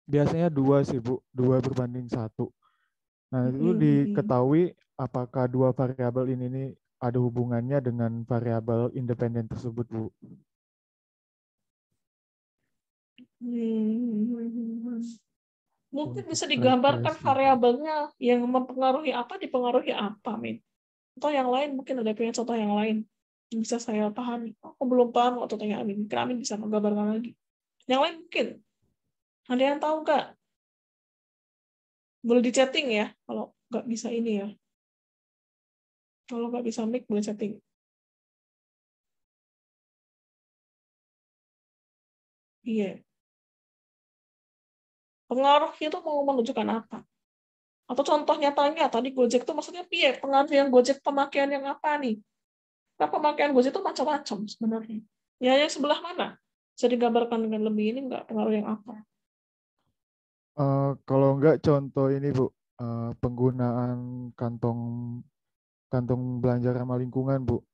biasanya dua sih Bu, dua berbanding satu. Nah, itu diketahui apakah dua variabel ini nih ada hubungannya dengan variabel independen tersebut, Bu. Mungkin Untuk bisa digambarkan regresi. variabelnya yang mempengaruhi apa, dipengaruhi apa, Min. Atau yang lain, mungkin ada punya contoh yang lain yang bisa saya pahami. Aku belum paham waktu tanya Amin. Mungkin Amin bisa menggambarkan lagi. Yang lain mungkin. Ada yang tahu nggak? Boleh di chatting ya, kalau nggak bisa ini ya. Kalau nggak bisa mic, boleh chatting. Iya. Pengaruhnya itu mau menunjukkan apa? Atau contoh nyatanya, tadi Gojek itu maksudnya piye? Pengaruh yang Gojek pemakaian yang apa nih? Nah, pemakaian Gojek itu macam-macam sebenarnya. Ya, yang sebelah mana? Bisa digambarkan dengan lebih ini nggak pengaruh yang apa? Kalau enggak contoh ini Bu, penggunaan kantong kantong belanja ramah lingkungan Bu.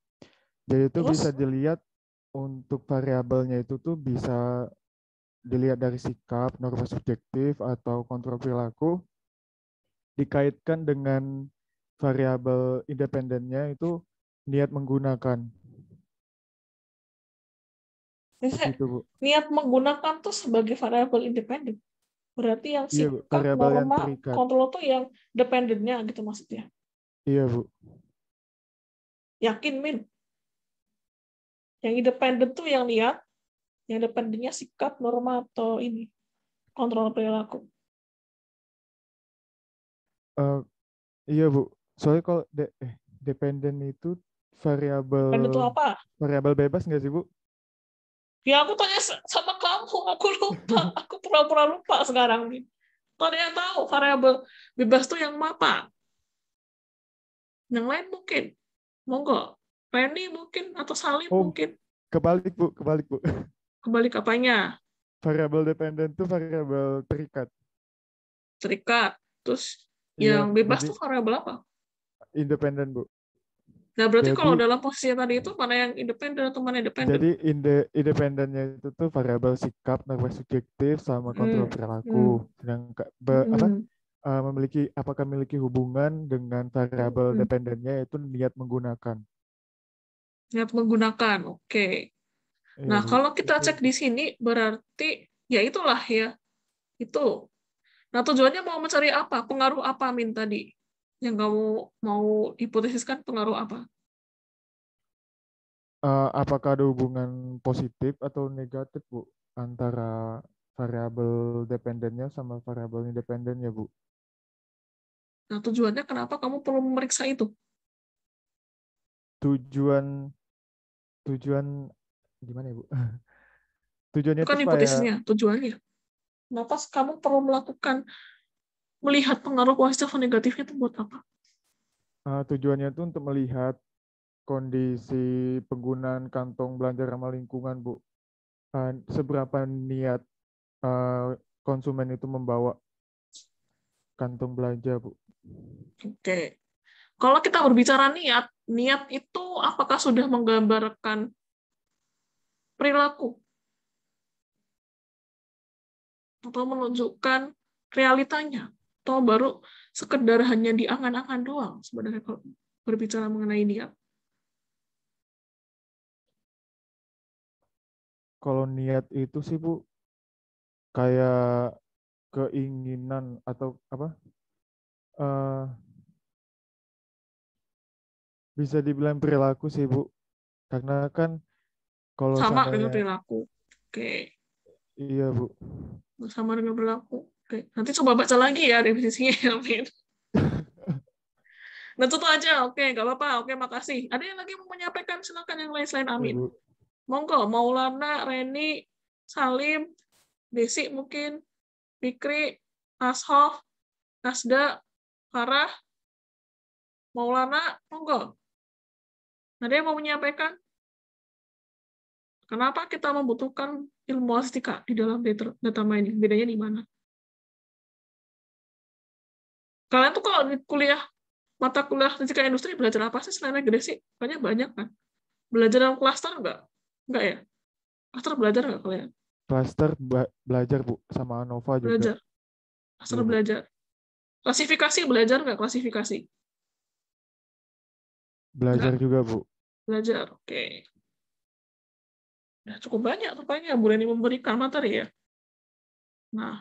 Jadi itu Terus, bisa dilihat untuk variabelnya itu tuh bisa dilihat dari sikap, norma subjektif atau kontrol perilaku dikaitkan dengan variabel independennya itu niat menggunakan. Begitu Bu. niat menggunakan tuh sebagai variabel independen. Berarti yang Iya Bu, sikap, variabel yang norma, terikat. kontrol tuh yang dependennya gitu maksudnya. Iya Bu. Yakin, Min? Yang independen tuh yang niat, yang dependennya sikap, norma, atau ini, kontrol perilaku. Iya Bu. Soalnya kalau dependen itu variabel Dependen itu apa? variabel bebas nggak sih Bu? Ya aku tanya sama kamu, aku lupa. Aku pura-pura lupa sekarang nih. Kalau ada yang tahu variabel bebas tuh yang apa? Yang lain mungkin. Monggo. Penny mungkin atau Salim Oh, mungkin. kebalik Bu, kebalik Bu. Kembali ke apanya? Variabel dependen itu variabel terikat. Terikat. Terus Iya, yang bebas jadi tuh variabel apa? independen Bu. Nah, berarti kalau Jadi dalam posisi tadi itu mana yang independen atau mana independen? jadi independennya itu tuh variabel sikap, norma subjektif sama kontrol Hmm. perilaku. Sedangkan Hmm. memiliki apakah memiliki hubungan dengan variabel Hmm. dependennya itu niat menggunakan. Niat menggunakan, oke. Iya, Nah, Bu. kalau kita Itu cek di sini, berarti, ya itulah ya, itu. Nah, tujuannya mau mencari apa? Pengaruh apa, Min, tadi? Yang kamu mau hipotesiskan pengaruh apa? apakah ada hubungan positif atau negatif, Bu, antara variabel dependennya sama variabel independennya, Bu? Nah, tujuannya kenapa kamu perlu memeriksa itu? Tujuan tujuan gimana ya, Bu? Tujuannya Bukan tuh kayak hipotesisnya, tujuannya. Kenapa kamu perlu melihat pengaruh positif atau negatifnya itu buat apa? tujuannya tuh untuk melihat kondisi penggunaan kantong belanja ramah lingkungan, Bu. Seberapa niat konsumen itu membawa kantong belanja, Bu. Oke. Kalau kita berbicara niat, niat itu apakah sudah menggambarkan perilaku atau menunjukkan realitanya, atau baru sekedar hanya di angan-angan doang sebenarnya kalau berbicara mengenai niat. Kalau niat itu sih, Bu, kayak keinginan atau apa? eh Bisa dibilang perilaku sih, Bu. Karena kan kalau Sama dengan seandainya perilaku. Oke, iya, Bu. sama dengan perilaku. Oke, nanti coba baca lagi ya definisinya, Amin. Nah, itu aja. Oke, nggak apa-apa. Oke, makasih. Ada yang lagi mau menyampaikan? Silakan yang lain selain Iya, Amin. Bu. Monggo, Maulana, Reni, Salim, Desi mungkin, Fikri, Ashof, Nasda, Farah, Maulana, monggo. Ada yang mau menyampaikan? Kenapa kita membutuhkan ilmu statistika di dalam data mining? Bedanya di mana? Kalian tuh kalau di mata kuliah statistika industri belajar apa sih selain regresi? Banyak banyak kan? Belajar dalam klaster enggak? Enggak ya? Klaster belajar enggak kalian? Cluster belajar, Bu, sama ANOVA juga. Belajar. Klaster Iya, Bu. belajar. Klasifikasi belajar enggak? Klasifikasi? Belajar Enggak. juga, Bu. Belajar. Oke. Ya, cukup banyak rupanya Bu Reni memberikan materi ya. Nah,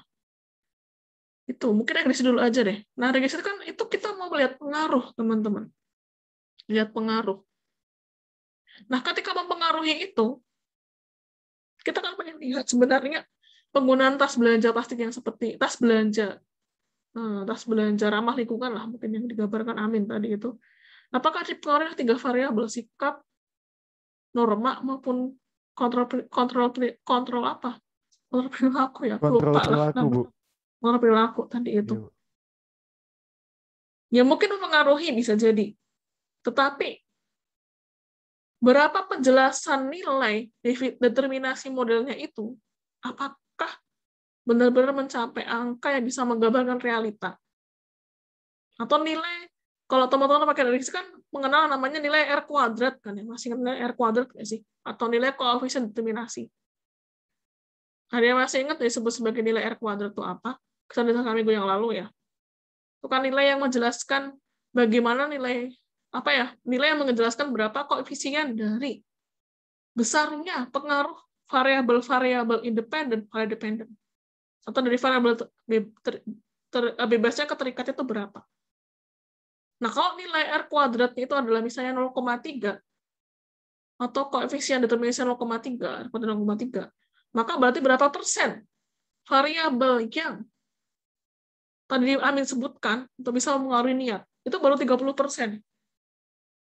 itu mungkin regresi dulu aja deh. Nah, regresi itu kan itu kita mau melihat pengaruh, teman-teman. Lihat pengaruh. Nah, ketika mempengaruhi itu, kita kan pengen lihat sebenarnya penggunaan tas belanja plastik yang seperti tas belanja ramah lingkungan lah, mungkin yang digambarkan Amin tadi itu. Apakah dipengaruhi tiga variabel sikap, norma maupun kontrol apa? Kontrol perilaku ya, Kontrol lupa lah perilaku, Bu. namanya. Kontrol perilaku tadi itu. Iya, Bu. Ya mungkin mempengaruhi bisa jadi. Tetapi berapa penjelasan nilai determinasi modelnya itu? Apakah benar-benar mencapai angka yang bisa menggambarkan realita? Atau nilai, kalau teman-teman pakai regresi kan mengenal namanya nilai R kuadrat kan ya, masih ingat nilai R kuadrat nggak sih? Atau nilai koefisien determinasi. Ada yang masih ingat disebut sebagai nilai R kuadrat itu apa? Kesan minggu yang lalu ya. Itu kan nilai yang menjelaskan bagaimana nilai yang menjelaskan berapa koefisien dari besarnya pengaruh variabel-variabel independen pada dependen. Atau dari variabel bebasnya keterikatnya itu berapa. Nah, kalau nilai R kuadratnya itu adalah misalnya 0,3, atau koefisien determinasi 0,3, pada 0,3, maka berarti berapa persen variabel yang tadi Amin sebutkan untuk bisa mempengaruhi niat, itu baru 30%.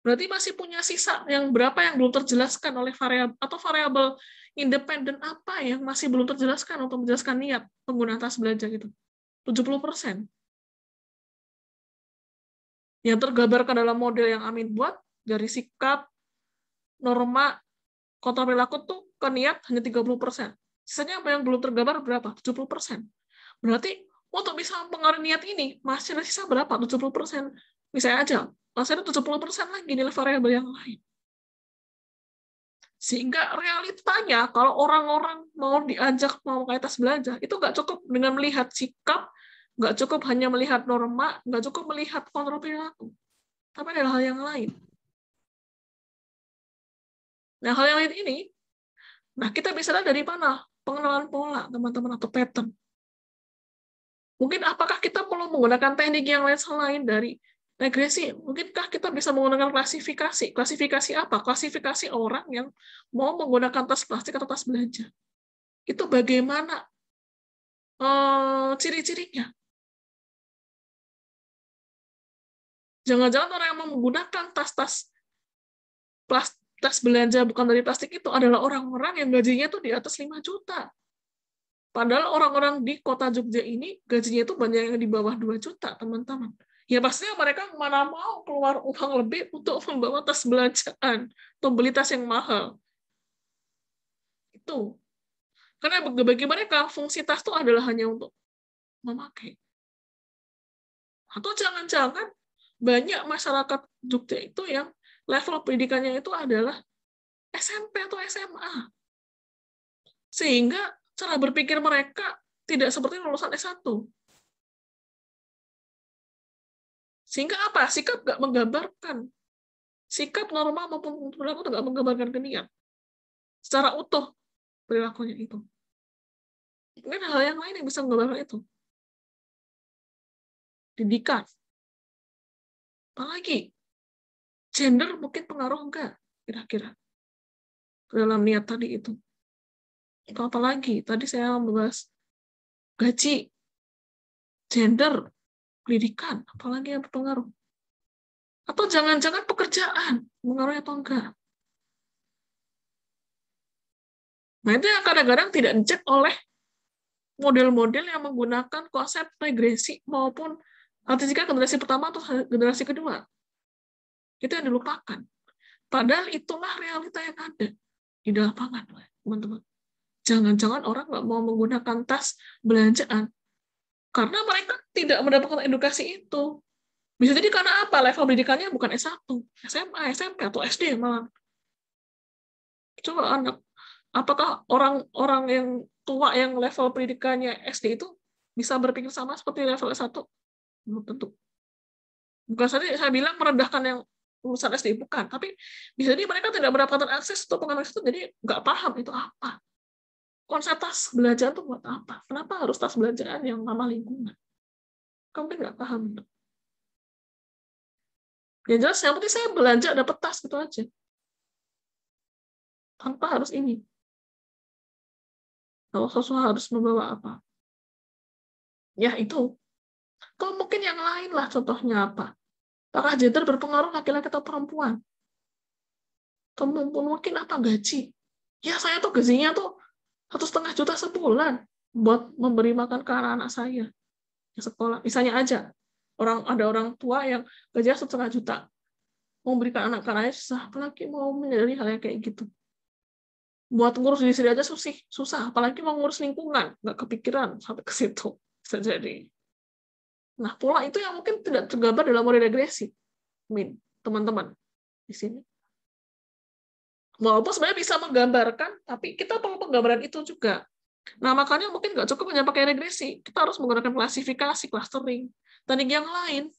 Berarti masih punya sisa yang berapa yang belum terjelaskan oleh variabel independen apa yang masih belum terjelaskan untuk menjelaskan niat penggunaan tas belanja gitu. 70%. Yang tergambarkan dalam model yang Amin buat dari sikap, norma, kontrol perilaku tuh ke niat hanya 30%. Sisanya apa yang belum tergambar berapa? 70%. Berarti untuk bisa mempengaruhi niat ini masih ada sisa berapa? 70%. Misalnya aja, masih ada 70% lagi nilai variabel yang lain. Sehingga realitanya kalau orang-orang mau diajak mau pakai tas belanja, itu nggak cukup dengan melihat sikap, nggak cukup hanya melihat norma, nggak cukup melihat kontrol perilaku. Tapi ada hal yang lain. Nah, hal yang lain ini, nah kita bisa lihat dari mana? Pengenalan pola, teman-teman, atau pattern. Mungkin apakah kita perlu menggunakan teknik yang lain selain dari regresi? Mungkinkah kita bisa menggunakan klasifikasi? Klasifikasi apa? Klasifikasi orang yang mau menggunakan tas plastik atau tas belanja. Itu bagaimana ciri-cirinya? Jangan-jangan orang yang menggunakan tas belanja bukan dari plastik itu adalah orang-orang yang gajinya itu di atas 5 juta. Padahal orang-orang di kota Jogja ini gajinya itu banyak yang di bawah 2 juta, teman-teman. Ya pastinya mereka mana mau keluar uang lebih untuk membawa tas belanjaan atau beli tas yang mahal. Itu. Karena bagi mereka fungsi tas itu adalah hanya untuk memakai. Atau jangan-jangan banyak masyarakat Jogja itu yang level pendidikannya itu adalah SMP atau SMA. Sehingga cara berpikir mereka tidak seperti lulusan S1. Sehingga apa? Sikap nggak menggambarkan. Sikap normal maupun perilaku nggak menggambarkan keniat. Secara utuh perilakunya itu. Mungkin hal yang lain yang bisa menggambarkan itu. Didikan. Apalagi? Gender mungkin pengaruh enggak? Kira-kira. Dalam niat tadi itu. Itu apa lagi? Tadi saya membahas gaji, gender, pendidikan, apalagi yang berpengaruh. Atau jangan-jangan pekerjaan, mengaruhi atau enggak. Nah, itu yang kadang-kadang tidak dicek oleh model-model yang menggunakan konsep regresi maupun statistika generasi pertama atau generasi kedua. Itu yang dilupakan. Padahal itulah realita yang ada di lapangan, teman-teman. Jangan-jangan orang nggak mau menggunakan tas belanjaan karena mereka tidak mendapatkan edukasi itu. Bisa jadi karena apa? Level pendidikannya bukan S1, SMA, SMP, atau SD malah. Coba apakah orang-orang yang tua yang level pendidikannya SD itu bisa berpikir sama seperti level S1? Belum tentu. Bukan saja saya bilang merendahkan yang lulusan SD, bukan. Tapi bisa jadi mereka tidak mendapatkan akses untuk pengalaman itu, jadi nggak paham itu apa. Konsep tas belanjaan itu buat apa? Kenapa harus tas belanjaan yang ramah lingkungan? Kamu mungkin nggak paham itu. Yang jelas, yang penting saya belanja dapat tas gitu aja. Tanpa harus ini. Kalau sesuatu harus membawa apa? Ya itu. Kalau mungkin yang lain lah, contohnya apa? Apakah gender berpengaruh laki-laki atau perempuan? Atau mungkin apa gaji? Ya saya tuh gajinya tuh 1,5 juta sebulan buat memberi makan ke anak-anak saya di sekolah. Misalnya aja, ada orang tua yang gajinya 1,5 juta. Mau memberikan anak-anaknya susah, apalagi mau menyadari hal yang kayak gitu. Buat ngurus diri sendiri aja susah, apalagi mau ngurus lingkungan, nggak kepikiran sampai ke situ. Bisa jadi. Nah, pola itu yang mungkin tidak tergambar dalam model regresi, teman-teman di sini. Walaupun sebenarnya bisa menggambarkan, tapi kita perlu penggambaran itu juga. Nah, makanya mungkin nggak cukup hanya pakai regresi. Kita harus menggunakan klasifikasi, clustering, teknik yang lain.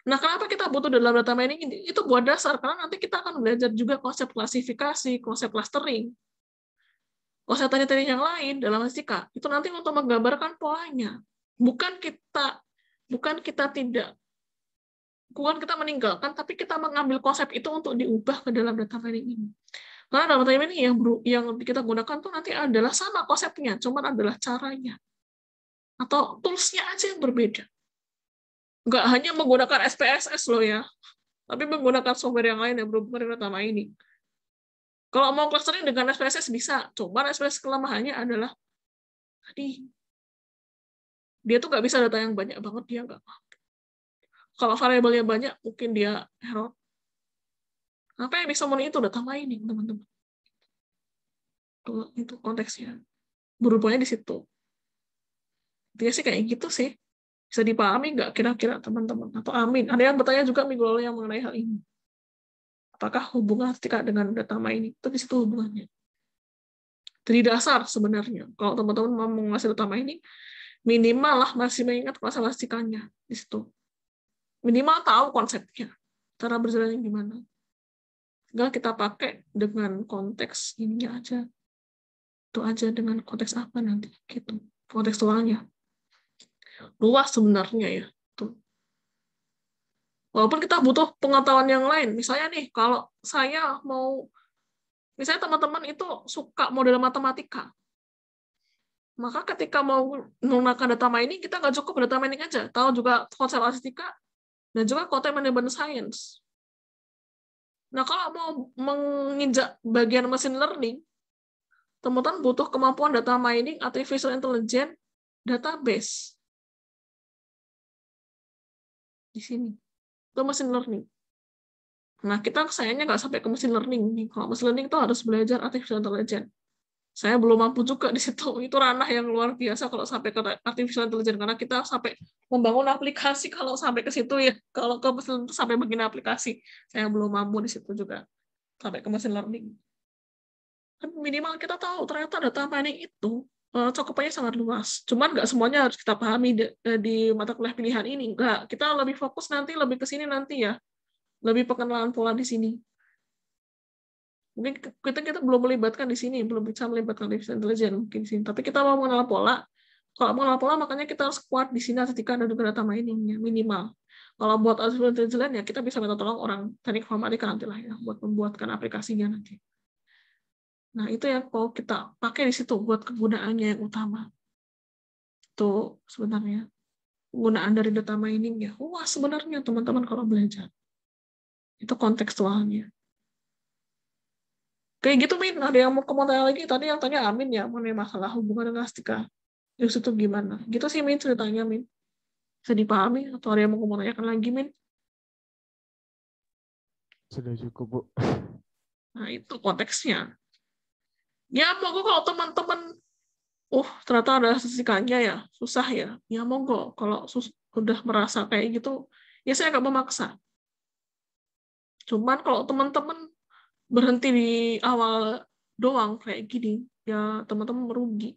Nah, kenapa kita butuh dalam data mining ini? Itu buat dasar, karena nanti kita akan belajar juga konsep klasifikasi, konsep clustering, konsep teknik-teknik yang lain dalam statistika. Itu nanti untuk menggambarkan polanya. Bukan kita meninggalkan, tapi kita mengambil konsep itu untuk diubah ke dalam data mining ini. Karena dalam data mining yang kita gunakan tuh nanti adalah sama konsepnya, cuman adalah caranya. Atau tools-nya aja yang berbeda. Nggak hanya menggunakan SPSS loh ya, tapi menggunakan software yang lain yang berhubungan dengan data mining. Kalau mau clustering dengan SPSS bisa, cuman SPSS kelemahannya adalah tadi dia tuh nggak bisa data yang banyak banget, dia nggak. Kalau variabelnya banyak, mungkin dia error. Apa yang bisa memenuhi itu data mining, teman-teman. Itu konteksnya. Berhubungnya di situ. Dia sih kayak gitu sih. Bisa dipahami nggak kira-kira, teman-teman? Atau amin. Ada yang bertanya juga minggu lalu yang mengenai hal ini. Apakah hubungan statistika dengan data mining? Itu di situ hubungannya. Dari dasar sebenarnya. Kalau teman-teman mau menguasai data mining, minimal lah masih mengingat masalah statistikanya di situ. Minimal tahu konsepnya, cara berjalannya gimana. Tinggal kita pakai dengan konteks ininya aja. Itu aja dengan konteks apa nanti gitu. Kontekstualnya. Luas sebenarnya ya. Tuh. Walaupun kita butuh pengetahuan yang lain. Misalnya nih, kalau saya mau, misalnya teman-teman itu suka model matematika, maka ketika mau menggunakan data mining, kita nggak cukup data mining aja. Tahu juga konsep statistika dan juga content management science. Nah, kalau mau menginjak bagian machine learning, teman-teman butuh kemampuan data mining, artificial intelligence, database. Di sini. Itu machine learning. Nah, kita sayangnya nggak sampai ke machine learning nih. Kalau machine learning itu harus belajar artificial intelligence. Saya belum mampu juga di situ. Itu ranah yang luar biasa kalau sampai ke artificial intelligence, karena kita sampai membangun aplikasi kalau sampai ke situ ya. Kalau ke machine learning itu sampai bikin aplikasi, saya belum mampu di situ juga sampai ke machine learning. Minimal kita tahu ternyata data mining itu cakupannya sangat luas. Cuman nggak semuanya harus kita pahami di mata kuliah pilihan ini. Nggak, kita lebih fokus nanti lebih ke sini nanti ya. Lebih pengenalan pola di sini. Mungkin kita belum melibatkan di sini, belum bisa melibatkan artificial intelligence mungkin di sini. Tapi kita mau mengenal pola. Kalau mengenal pola, makanya kita harus kuat di sini ketika ada juga data mining minimal. Kalau buat artificial intelligence ya kita bisa minta tolong orang teknik informatika nanti lah ya buat membuatkan aplikasinya nanti. Nah itu yang kalau kita pakai di situ buat kegunaannya yang utama. Itu sebenarnya penggunaan dari data mining ya. Wah sebenarnya teman-teman kalau belajar itu kontekstualnya. Kayak gitu, Min. Ada yang mau komentar lagi? Tadi yang tanya Amin ya, mengenai masalah hubungan dengan Astika. Terus itu gimana? Gitu sih, Min, ceritanya, Min. Bisa dipahami? Atau ada yang mau komentarkan lagi, Min? Sudah cukup, Bu. Nah, itu konteksnya. Ya, monggo kalau teman-teman, ternyata ada statistikanya ya, susah ya. Ya, monggo. Kalau udah merasa kayak gitu, ya saya nggak memaksa. Cuman kalau teman-teman berhenti di awal doang kayak gini, ya teman-teman merugi.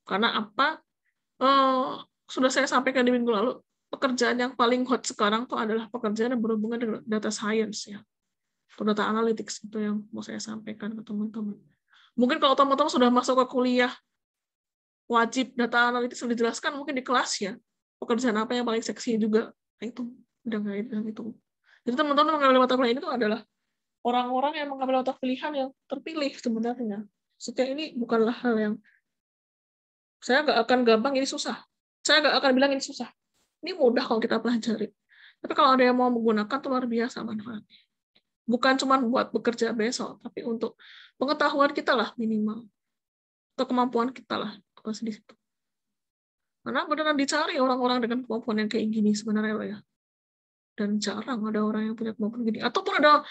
Karena apa? Sudah saya sampaikan di minggu lalu, pekerjaan yang paling hot sekarang tuh adalah pekerjaan yang berhubungan dengan data science ya, atau data analytics itu yang mau saya sampaikan ke teman-teman. Mungkin kalau teman-teman sudah masuk ke kuliah wajib data analytics sudah dijelaskan mungkin di kelas ya, pekerjaan apa yang paling seksi juga, nah, itu udah nggak itu. Jadi teman-teman mengambil mata kuliah ini tuh adalah orang-orang yang mengambil mata pilihan yang terpilih sebenarnya. Setiap ini bukanlah hal yang saya nggak akan gampang ini susah. Saya nggak akan bilang ini susah. Ini mudah kalau kita pelajari. Tapi kalau ada yang mau menggunakan, itu luar biasa manfaatnya. Bukan cuma buat bekerja besok, tapi untuk pengetahuan kita lah minimal. Atau kemampuan kita lah. Di situ. Karena beneran dicari orang-orang dengan kemampuan yang kayak gini sebenarnya ya. Dan jarang ada orang yang punya kemampuan gini. Ataupun ada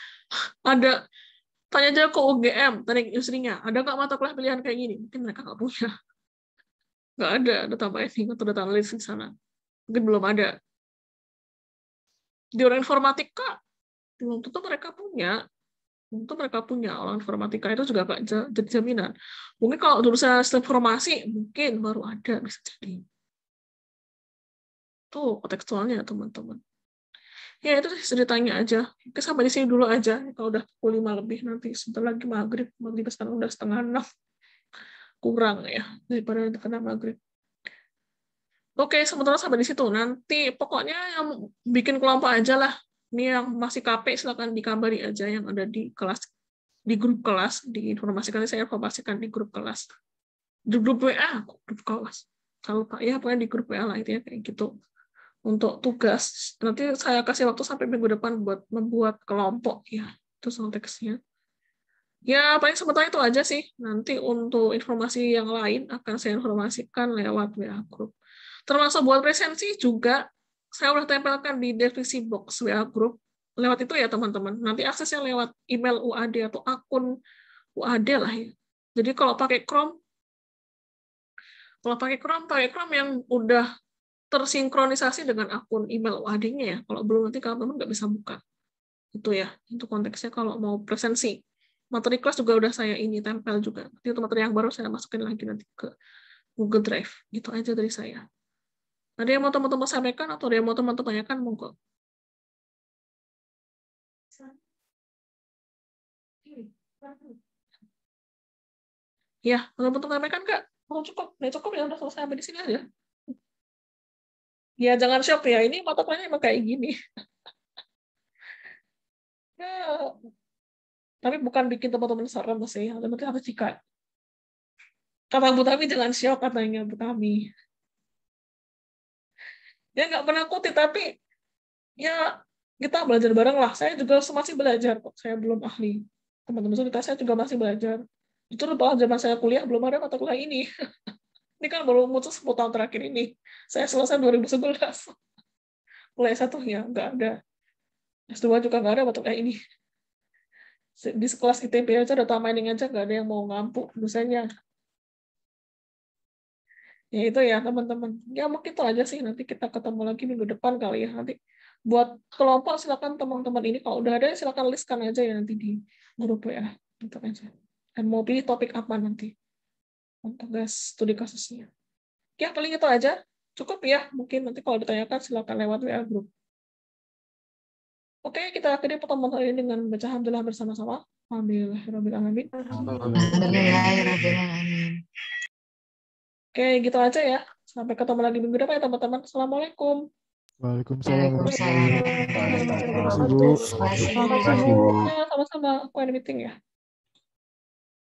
tanya aja ke UGM, teknik industrinya, ada nggak mata kuliah pilihan kayak gini? Mungkin mereka nggak punya. Nggak ada data mining atau data analysis di sana. Mungkin belum ada. Di orang informatika, belum tentu mereka punya. Tentu mereka punya. Orang informatika itu juga nggak jadi jaminan. Mungkin kalau jurusan sistem informasi, mungkin baru ada, bisa jadi. Tuh, kontekstualnya, teman-teman. Ya, itu ceritanya aja. Oke, sampai di sini dulu aja. Kalau udah pukul 5 lebih, nanti sebentar lagi maghrib. Maghrib sekarang udah 5:30. Kurang ya, daripada kena maghrib. Oke, sementara sampai di situ. Nanti pokoknya yang bikin kelompok aja lah. Ini yang masih KP, silakan dikabari aja yang ada di kelas, di grup kelas, diinformasikan, saya informasikan di grup kelas. Di grup WA, grup kelas. Kalau Pak, ya pokoknya di grup WA lah, itu ya, kayak gitu. Untuk tugas, nanti saya kasih waktu sampai minggu depan buat membuat kelompok, ya. Itu konteksnya. Ya, paling sementara itu aja sih. Nanti untuk informasi yang lain akan saya informasikan lewat WA group. Termasuk buat presensi juga, saya udah tempelkan di deskripsi box WA group. Lewat itu ya teman-teman. Nanti aksesnya lewat email UAD atau akun UAD lah ya. Jadi kalau pakai Chrome yang udah tersinkronisasi dengan akun email UAD-nya ya. Kalau belum nanti teman-teman nggak bisa buka. Itu ya, itu konteksnya kalau mau presensi. Materi kelas juga udah saya ini tempel juga. Nanti itu materi yang baru saya masukin lagi nanti ke Google Drive. Gitu aja dari saya. Ada yang mau teman-teman sampaikan atau ada yang mau teman-teman tanyakan, monggo. Ya, untuk menyampaikan Kak, oh, cukup. Ya cukup ya, udah selesai sampai di sini aja. Ya jangan shock ya, ini mata kuliahnya emang kayak gini. Ya, tapi bukan bikin teman-teman serem sih, teman-teman harus sikat. Kata Bu Tami jangan shock katanya Bu Tami. Ya nggak menakutkan, tapi ya kita belajar bareng lah. Saya juga masih belajar kok, saya belum ahli. Teman-teman saya juga masih belajar. Itu kalau zaman saya kuliah belum ada mata kuliah ini. Ini kan baru muncul 10 tahun terakhir ini. Saya selesai 2011. Kuliah S1 ya nggak ada. S2 juga nggak ada mata kuliah ini. Di kelas ITB aja data mining aja nggak ada yang mau ngampu dosennya. Ya itu ya teman-teman. Ya mungkin itu aja sih, nanti kita ketemu lagi minggu depan kali ya. Nanti buat kelompok silakan teman-teman ini kalau udah ada silakan listkan aja ya nanti di grup ya. Gitu aja. Dan mau pilih topik apa nanti untuk studi kasusnya. Ya paling itu aja. Cukup ya. Mungkin nanti kalau ditanyakan silakan lewat WA grup. Oke, kita akhiri pertemuan hari ini dengan baca alhamdulillah bersama-sama. Alhamdulillahirrahmanirrahim. Oke, gitu aja ya. Sampai ketemu lagi minggu depan ya teman-teman. Assalamualaikum. Waalaikumsalam. Waalaikumsalam. Terima kasih, Bu. Terima kasih, Bu. Ya, sama-sama. Aku ada meeting ya.